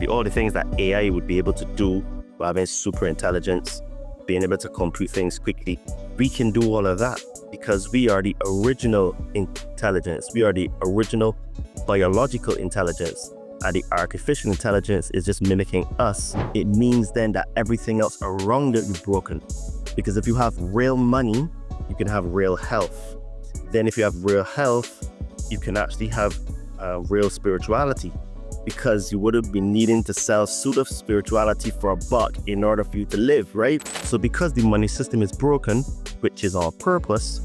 all the things that AI would be able to do by having super intelligence, being able to compute things quickly. We can do all of that because we are the original intelligence. We are the original biological intelligence. And the artificial intelligence is just mimicking us. It means then that everything else around it is broken. Because if you have real money, you can have real health. Then if you have real health, you can actually have real spirituality. Because you wouldn't be needing to sell suit of spirituality for a buck in order for you to live, right? So because the money system is broken, which is our purpose,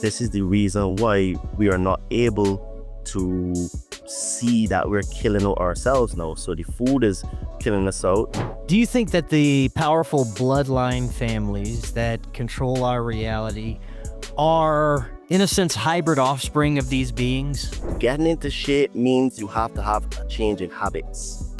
this is the reason why we are not able to see that we're killing ourselves now. So the food is killing us out. Do you think that the powerful bloodline families that control our reality are, in a sense, hybrid offspring of these beings? Getting into shape means you have to have a change in habits.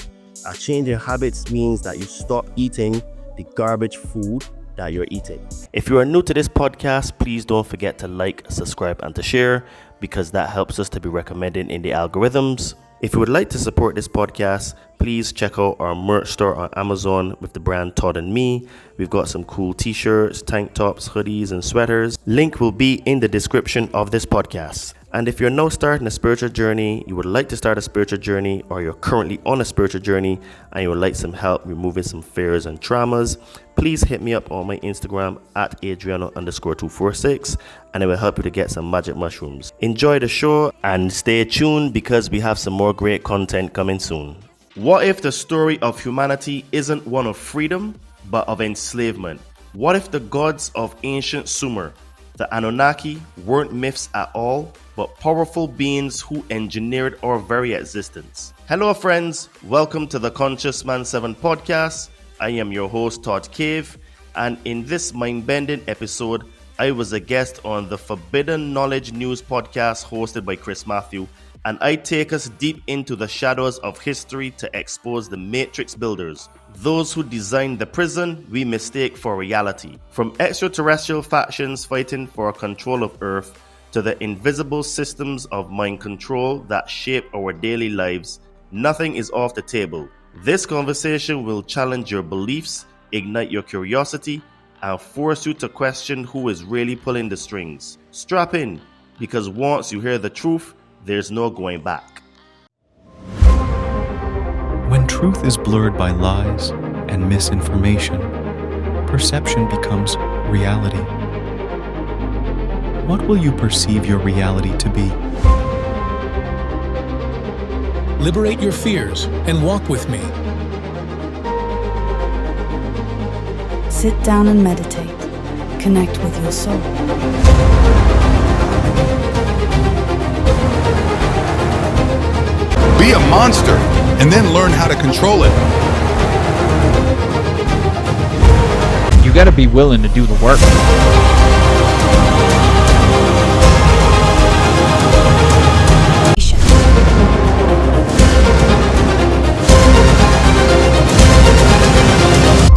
A change in habits means that you stop eating the garbage food that you're eating. If you are new to this podcast, please don't forget to like, subscribe, and to share, because that helps us to be recommended in the algorithms. If you would like to support this podcast, please check out our merch store on Amazon with the brand Todd and Me. We've got some cool t-shirts, tank tops, hoodies, and sweaters. Link will be in the description of this podcast. And if you're now starting a spiritual journey, you would like to start a spiritual journey, or you're currently on a spiritual journey and you would like some help removing some fears and traumas, please hit me up on my Instagram at Adriano_246 and it will help you to get some magic mushrooms. Enjoy the show and stay tuned because we have some more great content coming soon. What if the story of humanity isn't one of freedom, but of enslavement? What if the gods of ancient Sumer, the Anunnaki, weren't myths at all, but powerful beings who engineered our very existence? Hello friends, welcome to the Conscious Man 7 podcast. I am your host Todd Cave, and in this mind-bending episode, I was a guest on the Forbidden Knowledge News podcast hosted by Chris Mathieu, and I take us deep into the shadows of history to expose the matrix builders, those who designed the prison we mistake for reality. From extraterrestrial factions fighting for control of Earth to the invisible systems of mind control that shape our daily lives, nothing is off the table. This conversation will challenge your beliefs, ignite your curiosity, and force you to question who is really pulling the strings. Strap in, because once you hear the truth, there's no going back. When truth is blurred by lies and misinformation, perception becomes reality. What will you perceive your reality to be? Liberate your fears and walk with me. Sit down and meditate. Connect with your soul. Be a monster and then learn how to control it. You got to be willing to do the work.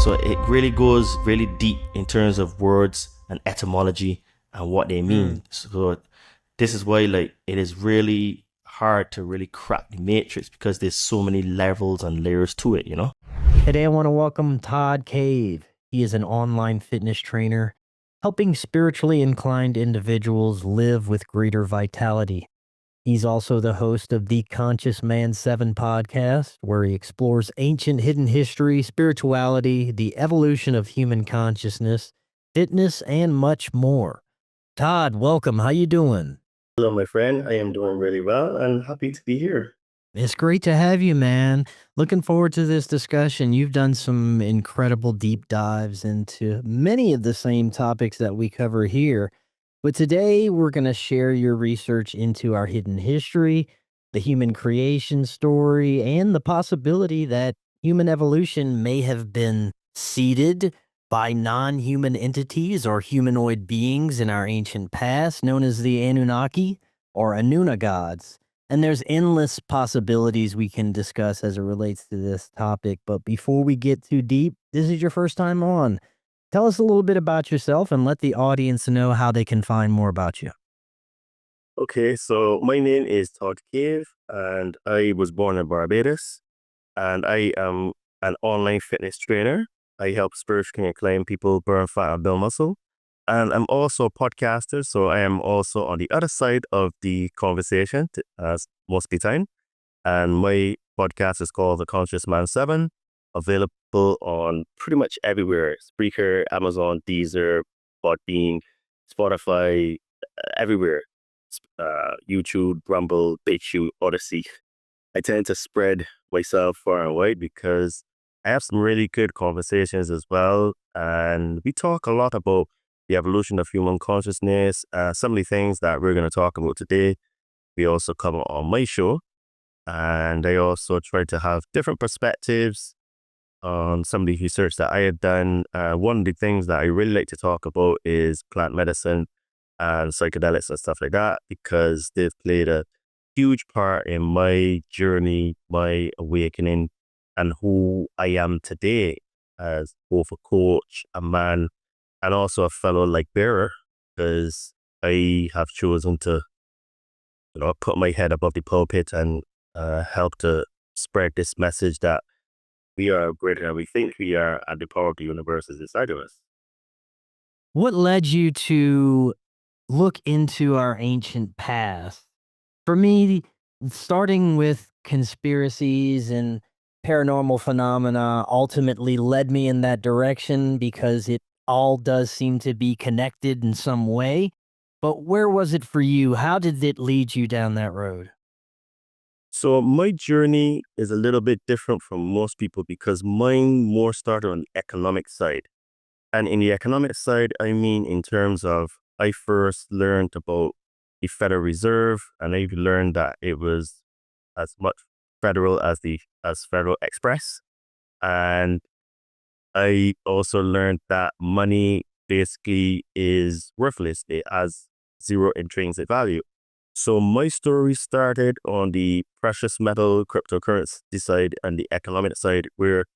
So it really goes really deep in terms of words and etymology and what they mean. So this is why it is really hard to really crack the matrix, because there's so many levels and layers to it, you know? Today I want to welcome Todd Cave. He is an online fitness trainer, helping spiritually inclined individuals live with greater vitality. He's also the host of the Conscious Man 7 podcast, where he explores ancient hidden history, spirituality, the evolution of human consciousness, fitness, and much more. Todd, welcome. How you doing? Hello, my friend. I am doing really well and happy to be here. It's great to have you, man. Looking forward to this discussion. You've done some incredible deep dives into many of the same topics that we cover here. But today we're going to share your research into our hidden history, the human creation story, and the possibility that human evolution may have been seeded by non-human entities or humanoid beings in our ancient past, known as the Anunnaki or Anunna gods. And there's endless possibilities we can discuss as it relates to this topic. But before we get too deep, this is your first time on. Tell us a little bit about yourself and let the audience know how they can find more about you. Okay, so my name is Todd Cave and I was born in Barbados. and I am an online fitness trainer. I help spiritually inclined people burn fat and build muscle. And I'm also a podcaster, so I am also on the other side of the conversation most of the time. And my podcast is called The Conscious Man 7, available on pretty much everywhere: Spreaker, Amazon, Deezer, Podbean, Spotify, everywhere. YouTube, Rumble, BitChute, Odyssey. I tend to spread myself far and wide because I have some really good conversations as well. And we talk a lot about the evolution of human consciousness. Some of the things that we're going to talk about today, we also cover on my show. And I also try to have different perspectives on some of the research that I have done. One of the things that I really like to talk about is plant medicine and psychedelics and stuff like that, because they've played a huge part in my journey, my awakening, and who I am today as both a coach, a man, and also a fellow light bearer, because I have chosen to, put my head above the pulpit and help to spread this message that we are greater than we think we are, and the power of the universe is inside of us. What led you to look into our ancient past? For me, starting with conspiracies and paranormal phenomena ultimately led me in that direction because it all does seem to be connected in some way. But where was it for you? How did it lead you down that road? So my journey is a little bit different from most people because mine more started on the economic side. And in the economic side, I mean in terms of I first learned about the Federal Reserve, and I learned that it was as much federal as Federal Express. And I also learned that money basically is worthless. It has zero intrinsic value. So my story started on the precious metal cryptocurrency side and the economic side, where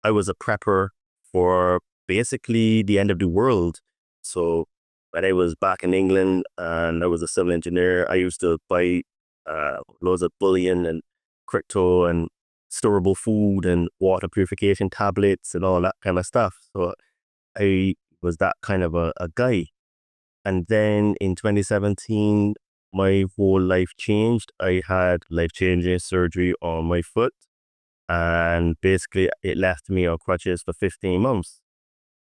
I was a prepper for basically the end of the world. So when I was back in England and I was a civil engineer, I used to buy loads of bullion and crypto and storable food and water purification tablets and all that kind of stuff. So I was that kind of a guy. And then in 2017, my whole life changed. I had life-changing surgery on my foot, and basically it left me on crutches for 15 months.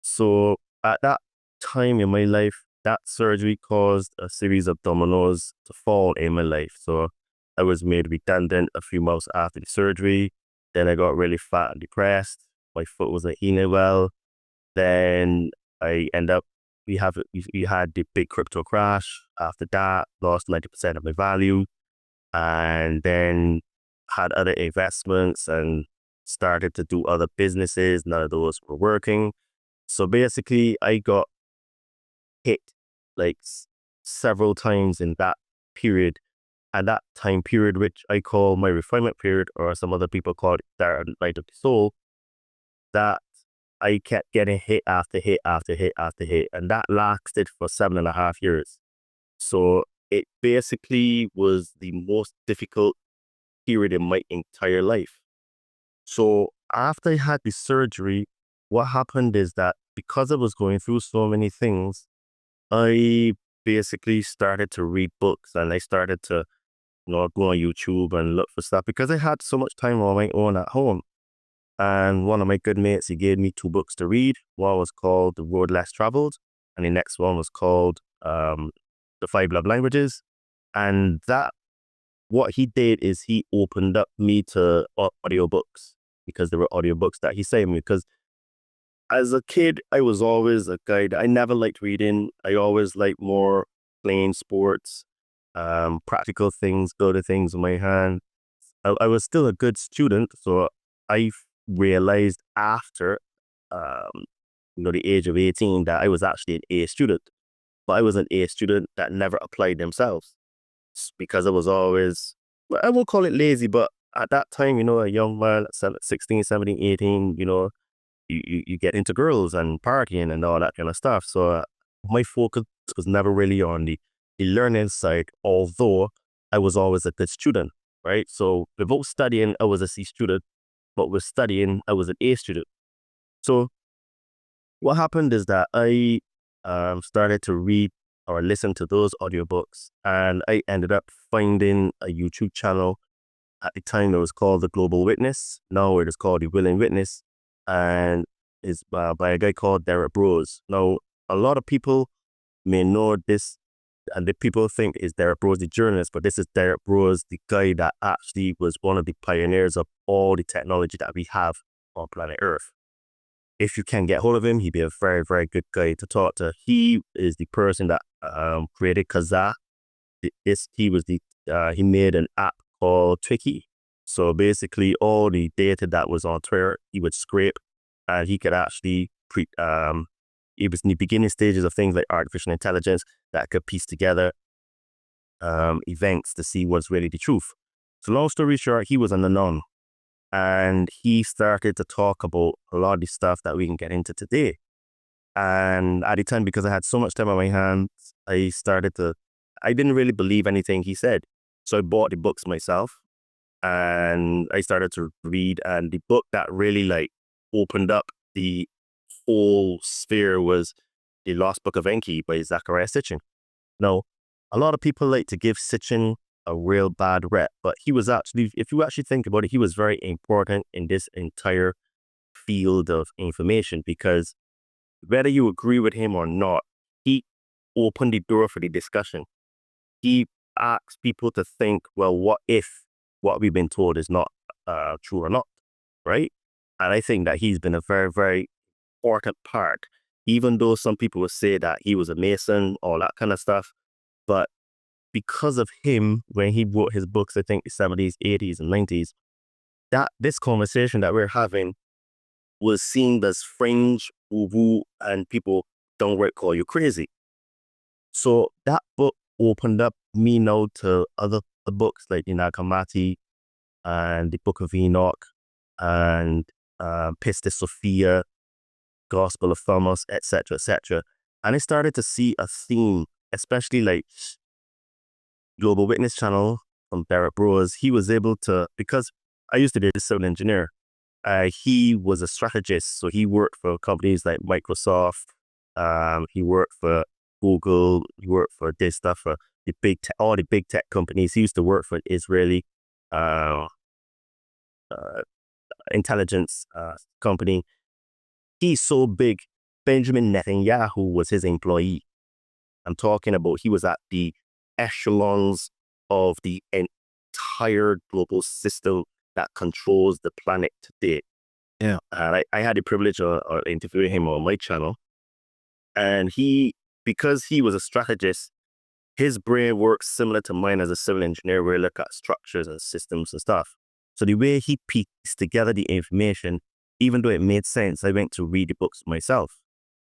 So at that time in my life, that surgery caused a series of dominoes to fall in my life. So I was made redundant a few months after the surgery. Then I got really fat and depressed. My foot wasn't healing well. Then I end up, we had the big crypto crash. After that, lost 90% of my value, and then had other investments and started to do other businesses. None of those were working. So basically, I got hit like several times in that period. And that time period, which I call my refinement period, or some other people call it dark night of the soul, that I kept getting hit after hit after hit after hit. And that lasted for 7.5 years. So it basically was the most difficult period in my entire life. So after I had the surgery, what happened is that because I was going through so many things, I basically started to read books, and I started to go on YouTube and look for stuff because I had so much time on my own at home. And one of my good mates, he gave me 2 books to read. One was called The Road Less Traveled, and the next one was called The 5 Love Languages. And that, what he did is he opened up me to audiobooks, because there were audiobooks that he saved me. Because as a kid, I was always a guy that I never liked reading. I always liked more playing sports, practical things, building things in my hand. I was still a good student, so I realized after the age of 18 that I was actually an A student. But I was an A student that never applied themselves, because I was always, well, I won't call it lazy, but at that time, a young man at 16, 17, 18, you get into girls and partying and all that kind of stuff. So my focus was never really on the learning side, although I was always a good student, right? So without studying, I was a C student. but was studying. I was an A student. So what happened is that I started to read or listen to those audiobooks, and I ended up finding a YouTube channel. At the time, it was called The Global Witness. Now it is called The Willing Witness, and it's by a guy called Derek Bros. Now, a lot of people may know this, and the people think is Derek Bros, the journalist, but this is Derek Bros, the guy that actually was one of the pioneers of all the technology that we have on planet Earth. If you can get hold of him, he'd be a very, very good guy to talk to. He is the person that created Kazaa. He made an app called Twiki. So basically, all the data that was on Twitter, he would scrape, and he could actually it was in the beginning stages of things like artificial intelligence that could piece together events to see what's really the truth. So long story short, he was an Anon, and he started to talk about a lot of the stuff that we can get into today. And at the time, because I had so much time on my hands, I didn't really believe anything he said. So I bought the books myself, and I started to read, and the book that really like opened up the whole sphere was The Lost Book of Enki by Zecharia Sitchin. Now, a lot of people like to give Sitchin a real bad rep, but he was actually, if you actually think about it, he was very important in this entire field of information, because whether you agree with him or not, he opened the door for the discussion. He asked people to think, well, what if what we've been told is not true or not, right? And I think that he's been a very, very important part, even though some people would say that he was a Mason, all that kind of stuff. But because of him, when he wrote his books, I think the 70s, 80s, and 90s, that this conversation that we're having was seen as fringe, woo-woo, and people downright call you crazy. So that book opened up me now to other books like the Nag Hammadi and the Book of Enoch and Pistis Sophia, Gospel of Thomas, etc., etc. And I started to see a theme, especially like Global Witness channel from Derek Bros. He was able to, because I used to be a civil engineer, he was a strategist. So he worked for companies like Microsoft, he worked for Google, he worked for this stuff, for all the big tech companies. He used to work for an Israeli intelligence company. He's so big, Benjamin Netanyahu was his employee. I'm talking about, he was at the echelons of the entire global system that controls the planet today. Yeah. And I had the privilege of interviewing him on my channel. And because he was a strategist, his brain works similar to mine as a civil engineer, where I look at structures and systems and stuff. So the way he pieced together the information, even though it made sense, I went to read the books myself.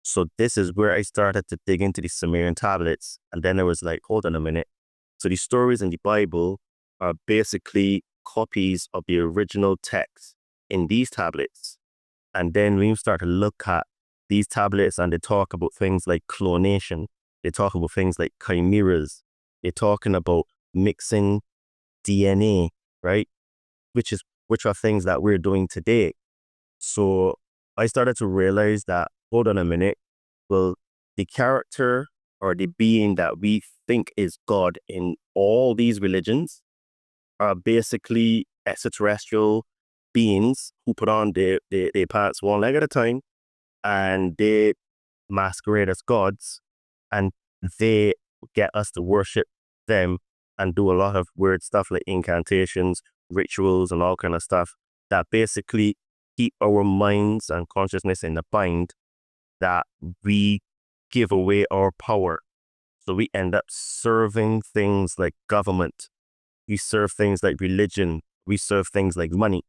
So this is where I started to dig into the Sumerian tablets. And then I was like, hold on a minute. So the stories in the Bible are basically copies of the original text in these tablets. And then when you start to look at these tablets and they talk about things like clonation, they talk about things like chimeras, they're talking about mixing DNA, right? Which are things that we're doing today. So I started to realize that, hold on a minute, well, the character or the being that we think is God in all these religions are basically extraterrestrial beings who put on their pants one leg at a time, and they masquerade as gods, and they get us to worship them and do a lot of weird stuff like incantations, rituals, and all kind of stuff that basically keep our minds and consciousness in a bind, that we give away our power. So we end up serving things like government. We serve things like religion. We serve things like money.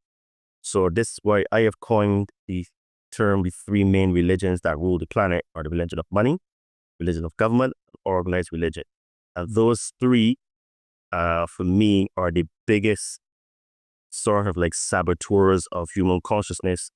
So this is why I have coined the term, the three main religions that rule the planet are the religion of money, religion of government, and organized religion. And those three, for me, are the biggest sort of like saboteurs of human consciousness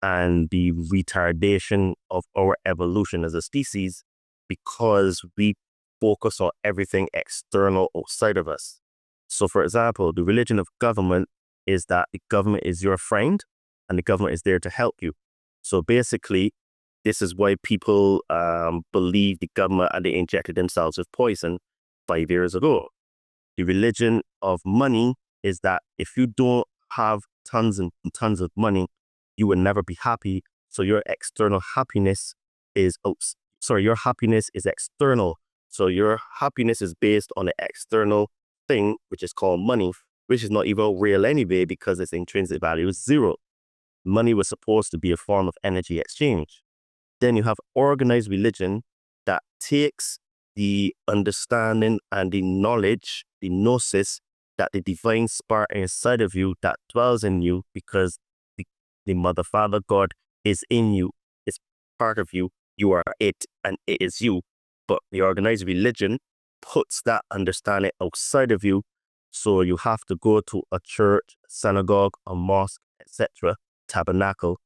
and the retardation of our evolution as a species, because we focus on everything external outside of us. So for example, the religion of government is that the government is your friend and the government is there to help you. So basically, this is why people believe the government and they injected themselves with poison 5 years ago. The religion of money is that if you don't have tons and tons of money, you will never be happy. So your external happiness is, your happiness is external. So your happiness is based on an external thing, which is called money, which is not even real anyway because its intrinsic value is zero. Money was supposed to be a form of energy exchange. Then you have organized religion that takes the understanding and the knowledge, the gnosis, that the divine spark inside of you that dwells in you because the Mother, Father, God is in you, is part of you, you are it, and it is you. But the organized religion puts that understanding outside of you, so you have to go to a church, synagogue, a mosque, etc., tabernacle,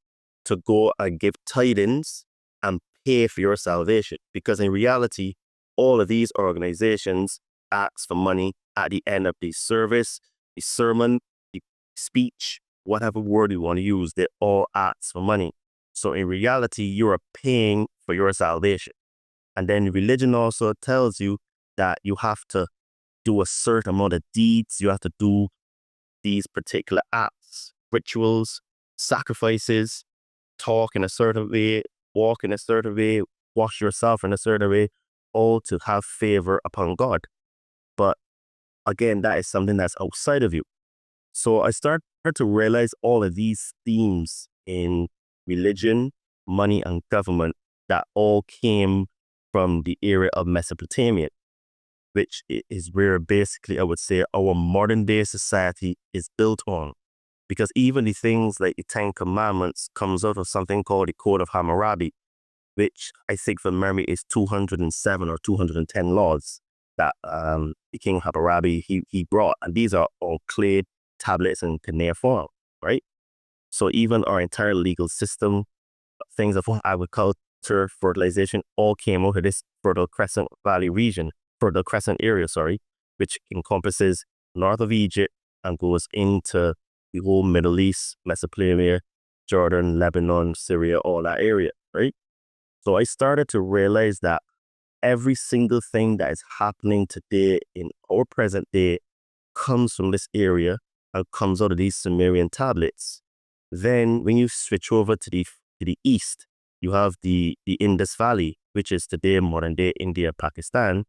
to go and give tidings and pay for your salvation. Because in reality, all of these organizations ask for money at the end of the service, the sermon, the speech, whatever word you want to use, they all ask for money. So in reality, you are paying for your salvation. And then religion also tells you that you have to do a certain amount of deeds. You have to do these particular acts, rituals, sacrifices, talk in a certain way, walk in a certain way, wash yourself in a certain way, all to have favor upon God. But again, that is something that's outside of you. So I started to realize all of these themes in religion, money, and government that all came from the area of Mesopotamia, which is where basically I would say our modern day society is built on. Because even the things like the 10 Commandments comes out of something called the Code of Hammurabi, which I think from memory is 207 or 210 laws that the King Hammurabi, he brought. And these are all clay tablets in cuneiform, right? So even our entire legal system, things of agriculture, fertilization, all came out of this Fertile Crescent Valley region, Fertile Crescent area, which encompasses north of Egypt and goes into the whole Middle East, Mesopotamia, Jordan, Lebanon, Syria, all that area, right? So I started to realize that every single thing that is happening today in our present day comes from this area and comes out of these Sumerian tablets. Then when you switch over to the east, you have the Indus Valley, which is today modern day India, Pakistan.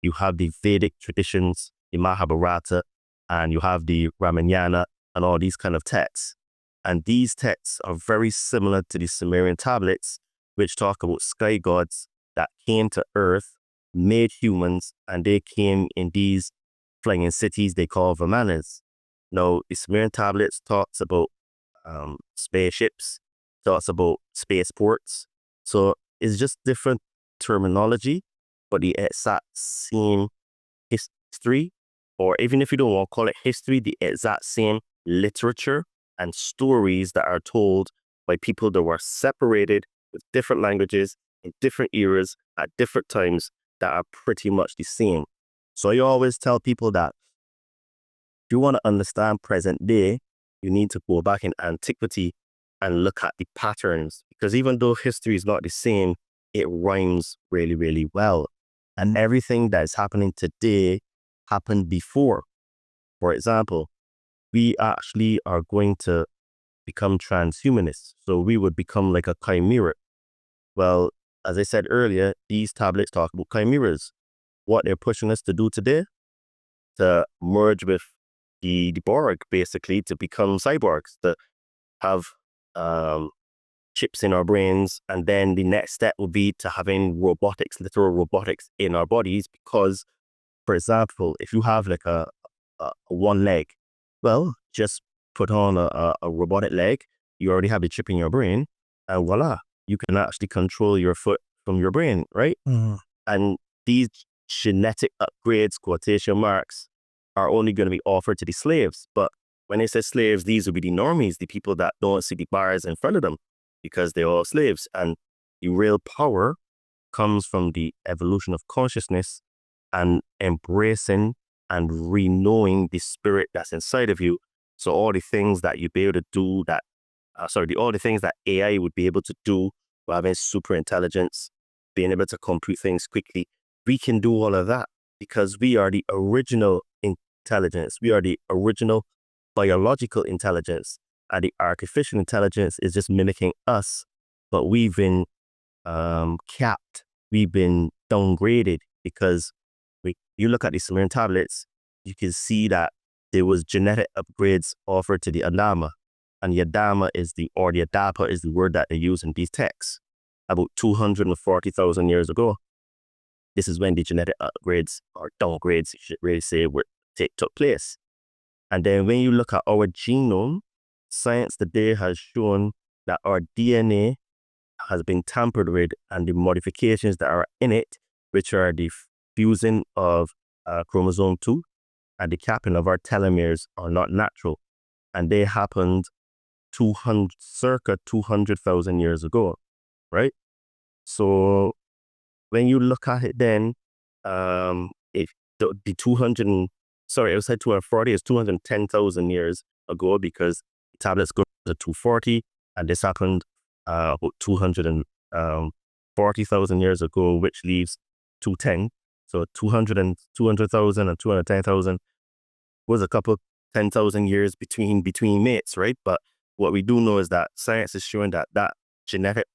You have the Vedic traditions, the Mahabharata, and you have the Ramayana and all these kind of texts. And these texts are very similar to the Sumerian tablets, which talk about sky gods that came to earth, made humans, and they came in these flying cities they call Vimanas. Now, the Sumerian tablets talks about spaceships, talks about spaceports. So it's just different terminology, but the exact same history, or even if you don't want to call it history, the exact same literature and stories that are told by people that were separated with different languages in different eras at different times that are pretty much the same. So I always tell people that if you want to understand present day, you need to go back in antiquity and look at the patterns, because even though history is not the same, it rhymes really, really well. And everything that is happening today happened before. For example, we actually are going to become transhumanists. So we would become like a chimera. Well, as I said earlier, these tablets talk about chimeras. What they're pushing us to do today, to merge with the Borg, basically, to become cyborgs, to have chips in our brains. And then the next step would be to having robotics, literal robotics in our bodies. Because, for example, if you have like a one leg, well, just put on a robotic leg. You already have the chip in your brain, and voila, you can actually control your foot from your brain, right? And these genetic upgrades, quotation marks, are only going to be offered to the slaves. But when they say slaves, these would be the normies, the people that don't see the bars in front of them, because they're all slaves. And the real power comes from the evolution of consciousness and embracing and re-knowing the spirit that's inside of you. So all the things that you'll be able to do that all the things that AI would be able to do, having super intelligence, being able to compute things quickly. We can do all of that because we are the original intelligence. We are the original biological intelligence. And the artificial intelligence is just mimicking us, but we've been capped. We've been downgraded because you look at the Sumerian tablets, you can see that there was genetic upgrades offered to the Adama. And the Adama or the Adapa is the word that they use in these texts. About 240,000 years ago, this is when the genetic upgrades or downgrades, you should really say, took place. And then when you look at our genome, science today has shown that our DNA has been tampered with, and the modifications that are in it, which are the fusing of chromosome 2 and the capping of our telomeres, are not natural. And they happened circa 200,000 years ago, right? So when you look at it then, if the 200, sorry, I was said 240 is 210,000 years ago, because the tablets go to 240, and this happened about 240,000 years ago, which leaves 210. So 200,000 and 210,000 was a couple 10,000 years between mates, right? But what we do know is that science is showing that genetic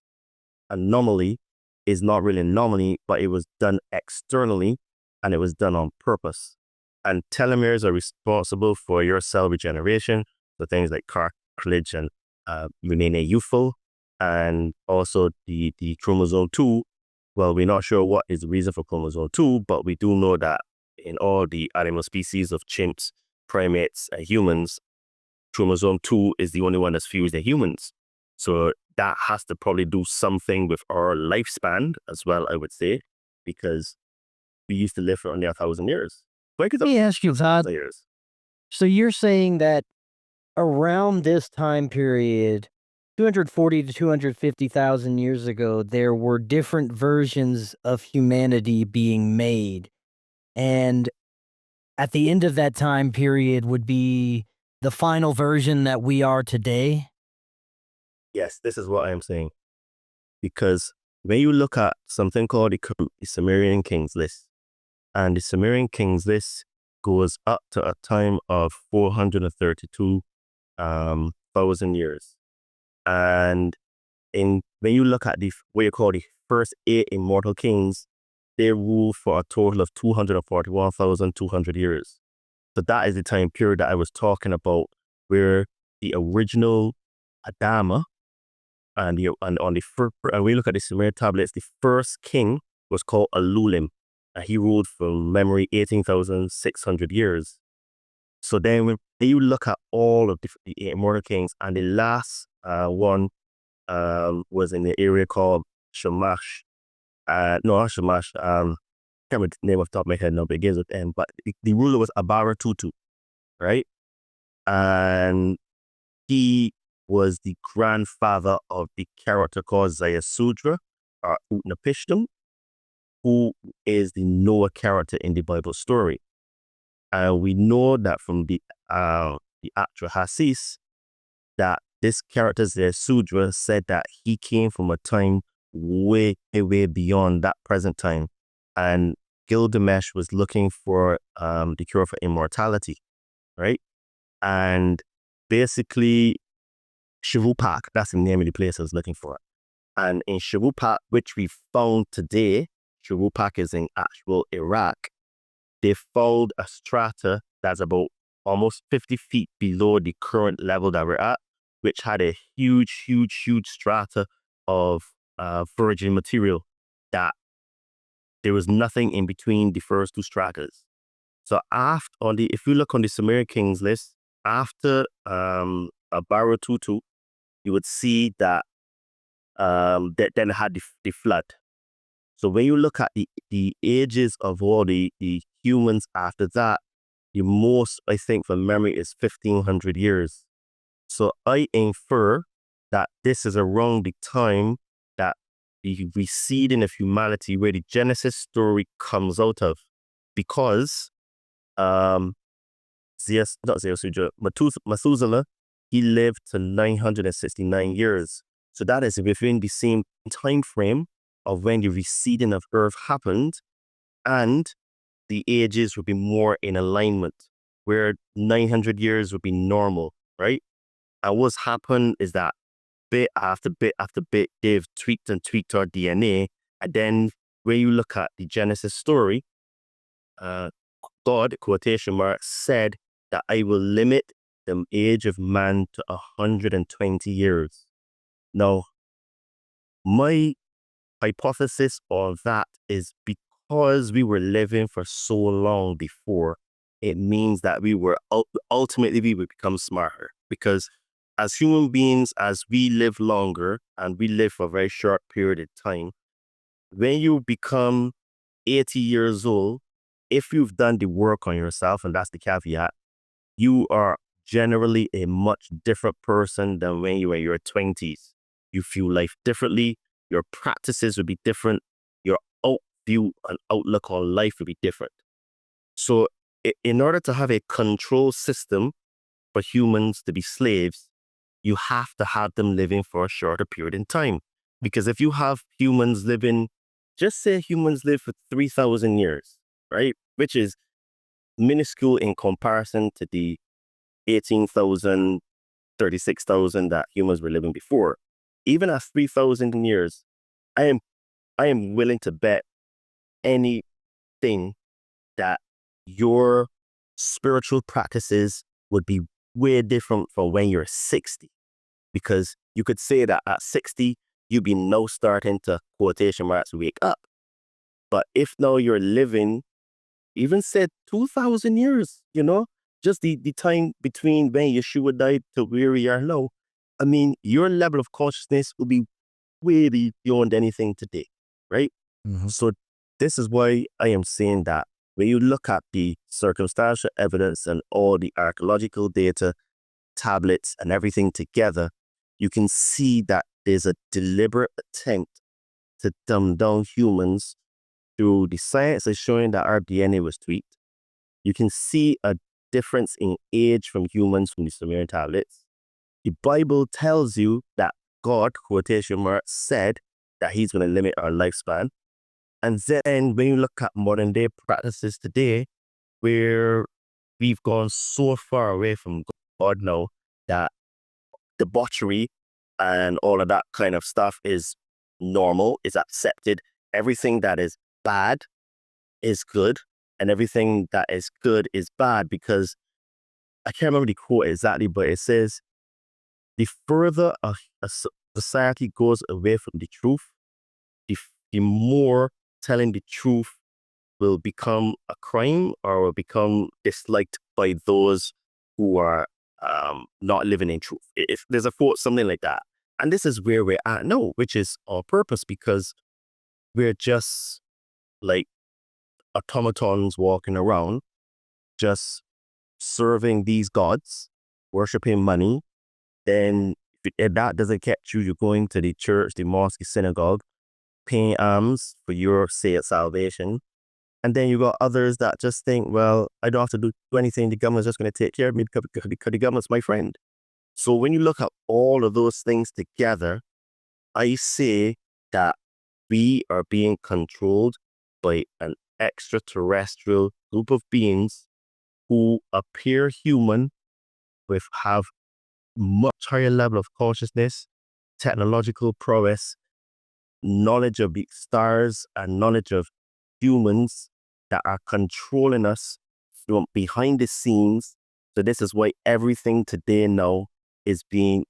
anomaly is not really an anomaly, but it was done externally, and it was done on purpose. And telomeres are responsible for your cell regeneration, so things like cartilage and remaining youthful, and also the chromosome 2. Well, we're not sure what is the reason for chromosome 2, but we do know that in all the animal species of chimps, primates, and humans, chromosome 2 is the only one that's fused in humans. So that has to probably do something with our lifespan as well, I would say, because we used to live for only 1,000 years. Let me ask you, Todd. Years. So you're saying that around this time period, 240 to 250,000 years ago, there were different versions of humanity being made. And at the end of that time period would be the final version that we are today? Yes, this is what I'm saying. Because when you look at something called the Sumerian Kings List, and the Sumerian Kings List goes up to a time of 432,000 years. And when you look at what you call the first 8 immortal kings, they ruled for a total of 241,200 years. So that is the time period that I was talking about, where the original Adama and when we look at the Sumerian tablets, the first king was called Alulim, and he ruled from memory 18,600 years. So then when you look at all of the 8 immortal kings, and the last one was in the area called Shamash. Not Shamash. I can't remember the name off the top of my head now, but it gives it M. But the ruler was Abara Tutu, right? And he was the grandfather of the character called Zayasudra, or Utnapishtim, who is the Noah character in the Bible story. And we know that from the actual Hasis, that this character Zayasudra said that he came from a time way, way beyond that present time. And Gilgamesh was looking for the cure for immortality, right? And basically, Shivupak, that's the name of the place I was looking for. And in Shivupak, which we found today, Shivupak is in actual Iraq, they found a strata that's about almost 50 feet below the current level that we're at, which had a huge, huge, huge strata of virgin material that there was nothing in between the first 2 stratas. So if you look on the Sumerian Kings List, after Abara Tutu, you would see that that then had the flood. So when you look at the ages of all the humans after that, the most, I think, from memory, is 1,500 years. So I infer that this is around the time that the receding of humanity, where the Genesis story comes out of, because Methuselah he lived to 969 years. So that is within the same time frame of when the receding of Earth happened, and the ages would be more in alignment, where 900 years would be normal, right? And what's happened is that bit after bit after bit, they've tweaked and tweaked our DNA. And then when you look at the Genesis story, God, quotation marks, said that I will limit the age of man to 120 years. Now, my hypothesis of that is because we were living for so long before, it means that we were ultimately we would become smarter. Because as human beings, as we live longer and we live for a very short period of time, when you become 80 years old, if you've done the work on yourself, and that's the caveat, you are generally a much different person than when you were in your 20s. You view life differently. Your practices would be different. Your view and outlook on life would be different. So in order to have a control system for humans to be slaves, you have to have them living for a shorter period in time. Because if you have humans living, just say humans live for 3,000 years, right? Which is minuscule in comparison to the 18,000, 36,000 that humans were living before. Even at 3,000 years, I am willing to bet anything that your spiritual practices would be way different from when you're 60. Because you could say that at 60, you'd be now starting to, quotation marks, wake up. But if now you're living, even said 2,000 years, just the time between when Yeshua died to where we are now, I mean, your level of consciousness will be way beyond anything today, right? Mhm. So this is why I am saying that when you look at the circumstantial evidence and all the archaeological data, tablets, and everything together, you can see that there's a deliberate attempt to dumb down humans through the science is showing that our DNA was tweaked. You can see a difference in age from humans from the Sumerian tablets. The Bible tells you that God, quotation marks, said that he's going to limit our lifespan. And then when you look at modern day practices today, where we've gone so far away from God now that debauchery and all of that kind of stuff is normal, is accepted. Everything that is bad is good, and everything that is good is bad, because I can't remember the quote exactly, but it says, the further a society goes away from the truth, the more telling the truth will become a crime or will become disliked by those who are not living in truth. If there's a quote, something like that. And this is where we're at now, which is on purpose, because we're just like automatons walking around, just serving these gods, worshiping money. Then if that doesn't catch you, you're going to the church, the mosque, the synagogue, paying alms for your salvation. And then you got others that just think, well, I don't have to do anything. The government's just going to take care of me because the government's my friend. So when you look at all of those things together, I say that we are being controlled by an extraterrestrial group of beings who appear human, have much higher level of consciousness, technological prowess, knowledge of the stars, and knowledge of humans that are controlling us from behind the scenes. So this is why everything today now is the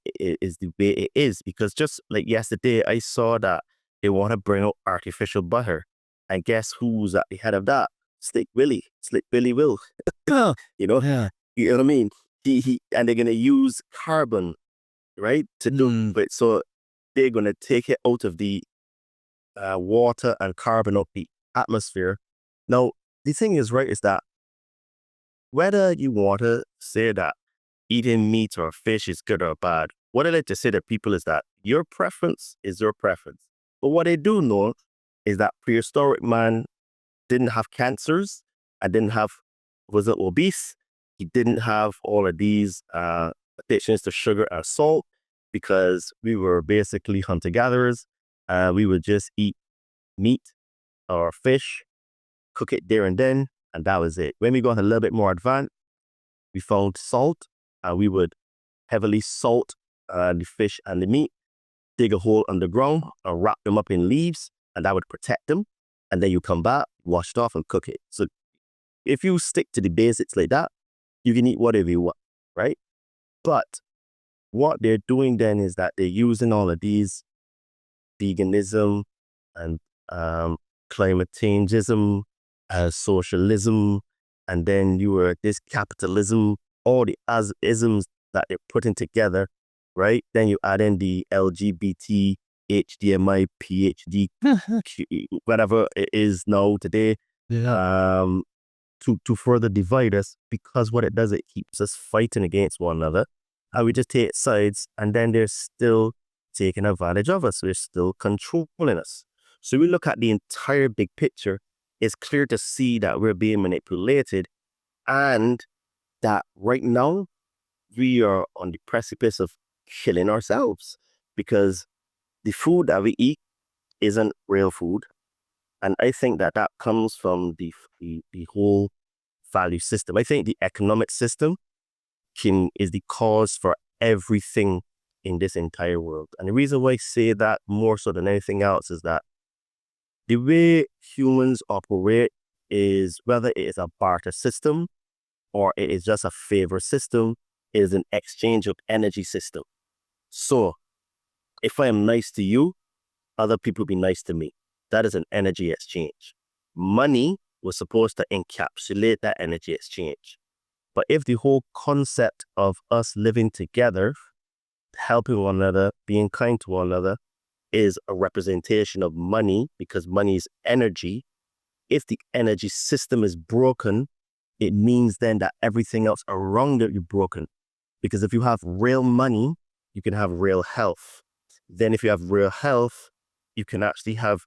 way it is. Because just like yesterday, I saw that they want to bring out artificial butter. And guess who's at the head of that? Slick Willy Will. Oh, You know, yeah. you know what I mean? He and they're gonna use carbon, right, to do it. So they're gonna take it out of the water and carbon out the atmosphere. Now, the thing is, right, is that whether you want to say that eating meat or fish is good or bad, what I like to say to people is that your preference is your preference. But what I do know is that prehistoric man didn't have cancers and wasn't obese. He didn't have all of these addictions to sugar and salt because we were basically hunter-gatherers. We would just eat meat or fish, cook it there and then, and that was it. When we got a little bit more advanced, we found salt, and we would heavily salt the fish and the meat, dig a hole underground, and wrap them up in leaves, and that would protect them. And then you come back, wash it off, and cook it. So if you stick to the basics like that, you can eat whatever you want, right? But what they're doing then is that they're using all of these veganism and climate changeism, socialism, and then this capitalism, all the isms that they're putting together, right? Then you add in the LGBT, HDMI, PhD, whatever it is now today, to further divide us, because what it does, it keeps us fighting against one another, and we just take sides, and then they're still taking advantage of us. They're still controlling us. So we look at the entire big picture. It's clear to see that we're being manipulated, and that right now we are on the precipice of killing ourselves, because the food that we eat isn't real food. And I think that comes from the whole value system. I think the economic system is the cause for everything in this entire world. And the reason why I say that more so than anything else is that the way humans operate is, whether it is a barter system or it is just a favor system, is an exchange of energy system. So if I am nice to you, other people be nice to me. That is an energy exchange. Money was supposed to encapsulate that energy exchange. But if the whole concept of us living together, helping one another, being kind to one another, is a representation of money, because money is energy, if the energy system is broken, it means then that everything else around it is broken. Because if you have real money, you can have real health. Then if you have real health, you can actually have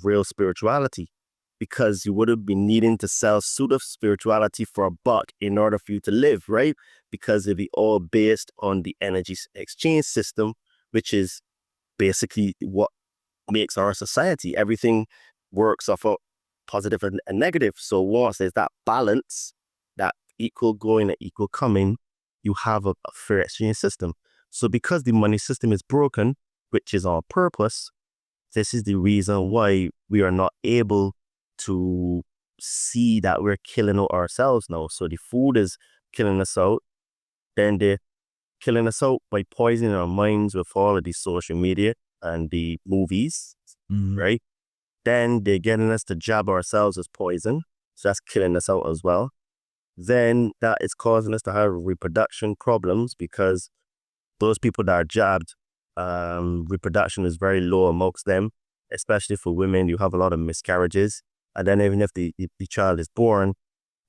real spirituality, because you wouldn't be needing to sell pseudo spirituality for a buck in order for you to live, right? Because it'd be all based on the energy exchange system, which is basically what makes our society. Everything works off of positive and negative. So once there's that balance, that equal going and equal coming, you have a fair exchange system. So because the money system is broken, which is on purpose, this is the reason why we are not able to see that we're killing ourselves now. So the food is killing us out. Then they're killing us out by poisoning our minds with all of the social media and the movies, right? Then they're getting us to jab ourselves as poison. So that's killing us out as well. Then that is causing us to have reproduction problems, because those people that are jabbed, reproduction is very low amongst them, especially for women. You have a lot of miscarriages. And then even if the child is born,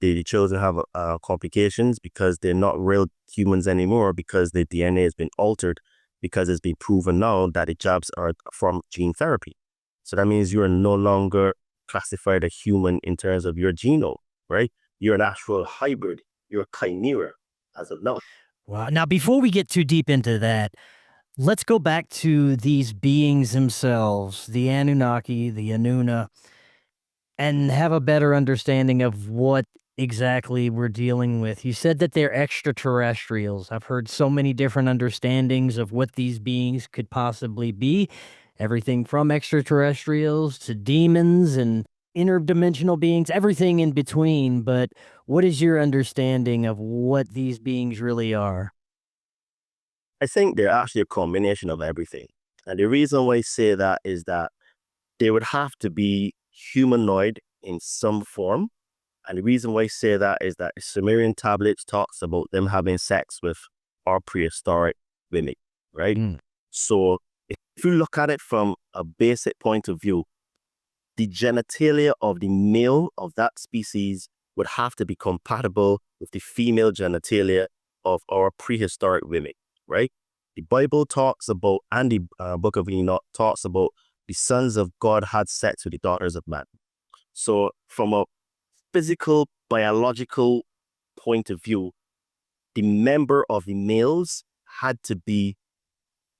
the children have complications, because they're not real humans anymore, because the DNA has been altered, because it's been proven now that the jabs are from gene therapy. So that means you are no longer classified a human in terms of your genome, right? You're an actual hybrid. You're a chimera as of now. Wow. Now, before we get too deep into that, let's go back to these beings themselves, the Anunnaki, the Anuna, and have a better understanding of what exactly we're dealing with. You said that they're extraterrestrials. I've heard so many different understandings of what these beings could possibly be. Everything from extraterrestrials to demons and interdimensional beings, everything in between. But what is your understanding of what these beings really are? I think they're actually a combination of everything. And the reason why I say that is that they would have to be humanoid in some form. And the reason why I say that is that the Sumerian tablets talks about them having sex with our prehistoric women, right? So if you look at it from a basic point of view, the genitalia of the male of that species would have to be compatible with the female genitalia of our prehistoric women, right? The Bible talks about, and the Book of Enoch talks about, the sons of God had sex with the daughters of man. So from a physical, biological point of view, the member of the males had to be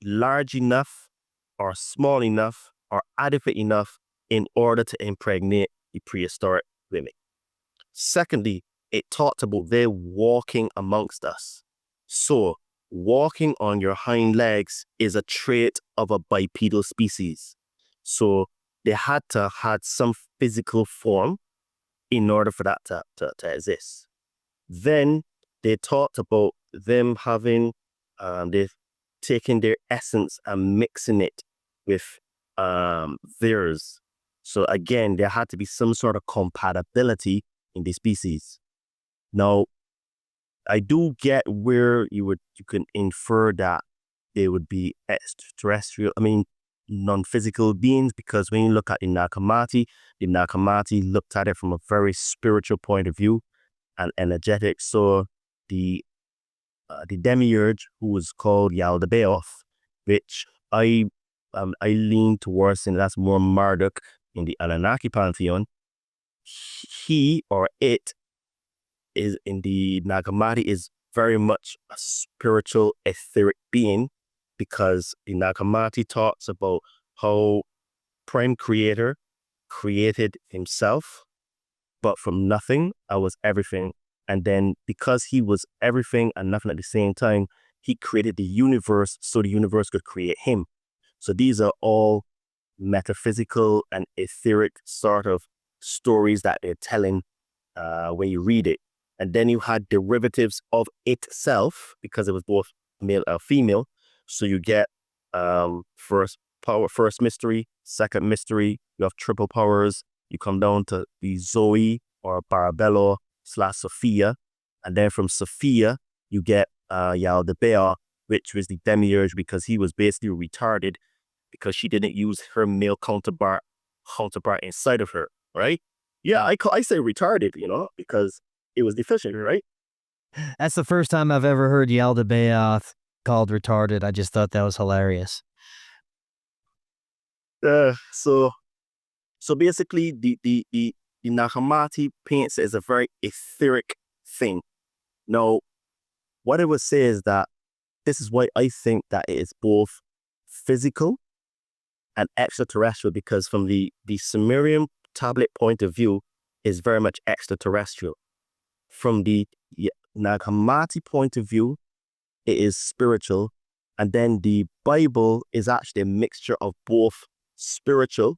large enough or small enough or adequate enough in order to impregnate the prehistoric women. Secondly, it talked about their walking amongst us. So, walking on your hind legs is a trait of a bipedal species. So, they had to have had some physical form in order for that to exist. Then they talked about them having, they've taken their essence and mixing it with theirs. So again, there had to be some sort of compatibility in the species. Now, I do get where you can infer that they would be extraterrestrial, non-physical beings, because when you look at the Nakamati looked at it from a very spiritual point of view and energetic. So the demiurge, who was called Yaldabaoth, which I lean towards, and that's more Marduk in the Anunnaki pantheon. He or it is in the Nagamati is very much a spiritual etheric being, because the Nagamati talks about how Prime Creator created himself, but from nothing I was everything. And then because he was everything and nothing at the same time, he created the universe so the universe could create him. So these are all metaphysical and etheric sort of stories that they're telling when you read it. And then you had derivatives of itself, because it was both male and female. So you get first mystery, second mystery, you have triple powers, you come down to the Zoe or Barbello / Sophia. And then from Sophia, you get Yaldabaoth, which was the demiurge, because he was basically retarded because she didn't use her male counterpart inside of her, right? Yeah, I say retarded, because it was deficient, right? That's the first time I've ever heard Yaldabaoth called retarded. I just thought that was hilarious. So basically, the Nahamati paints it as a very etheric thing. Now, what I would say is that this is why I think that it is both physical and extraterrestrial, because from the Sumerian tablet point of view, is very much extraterrestrial. From the Nagamati point of view, it is spiritual. And then the Bible is actually a mixture of both spiritual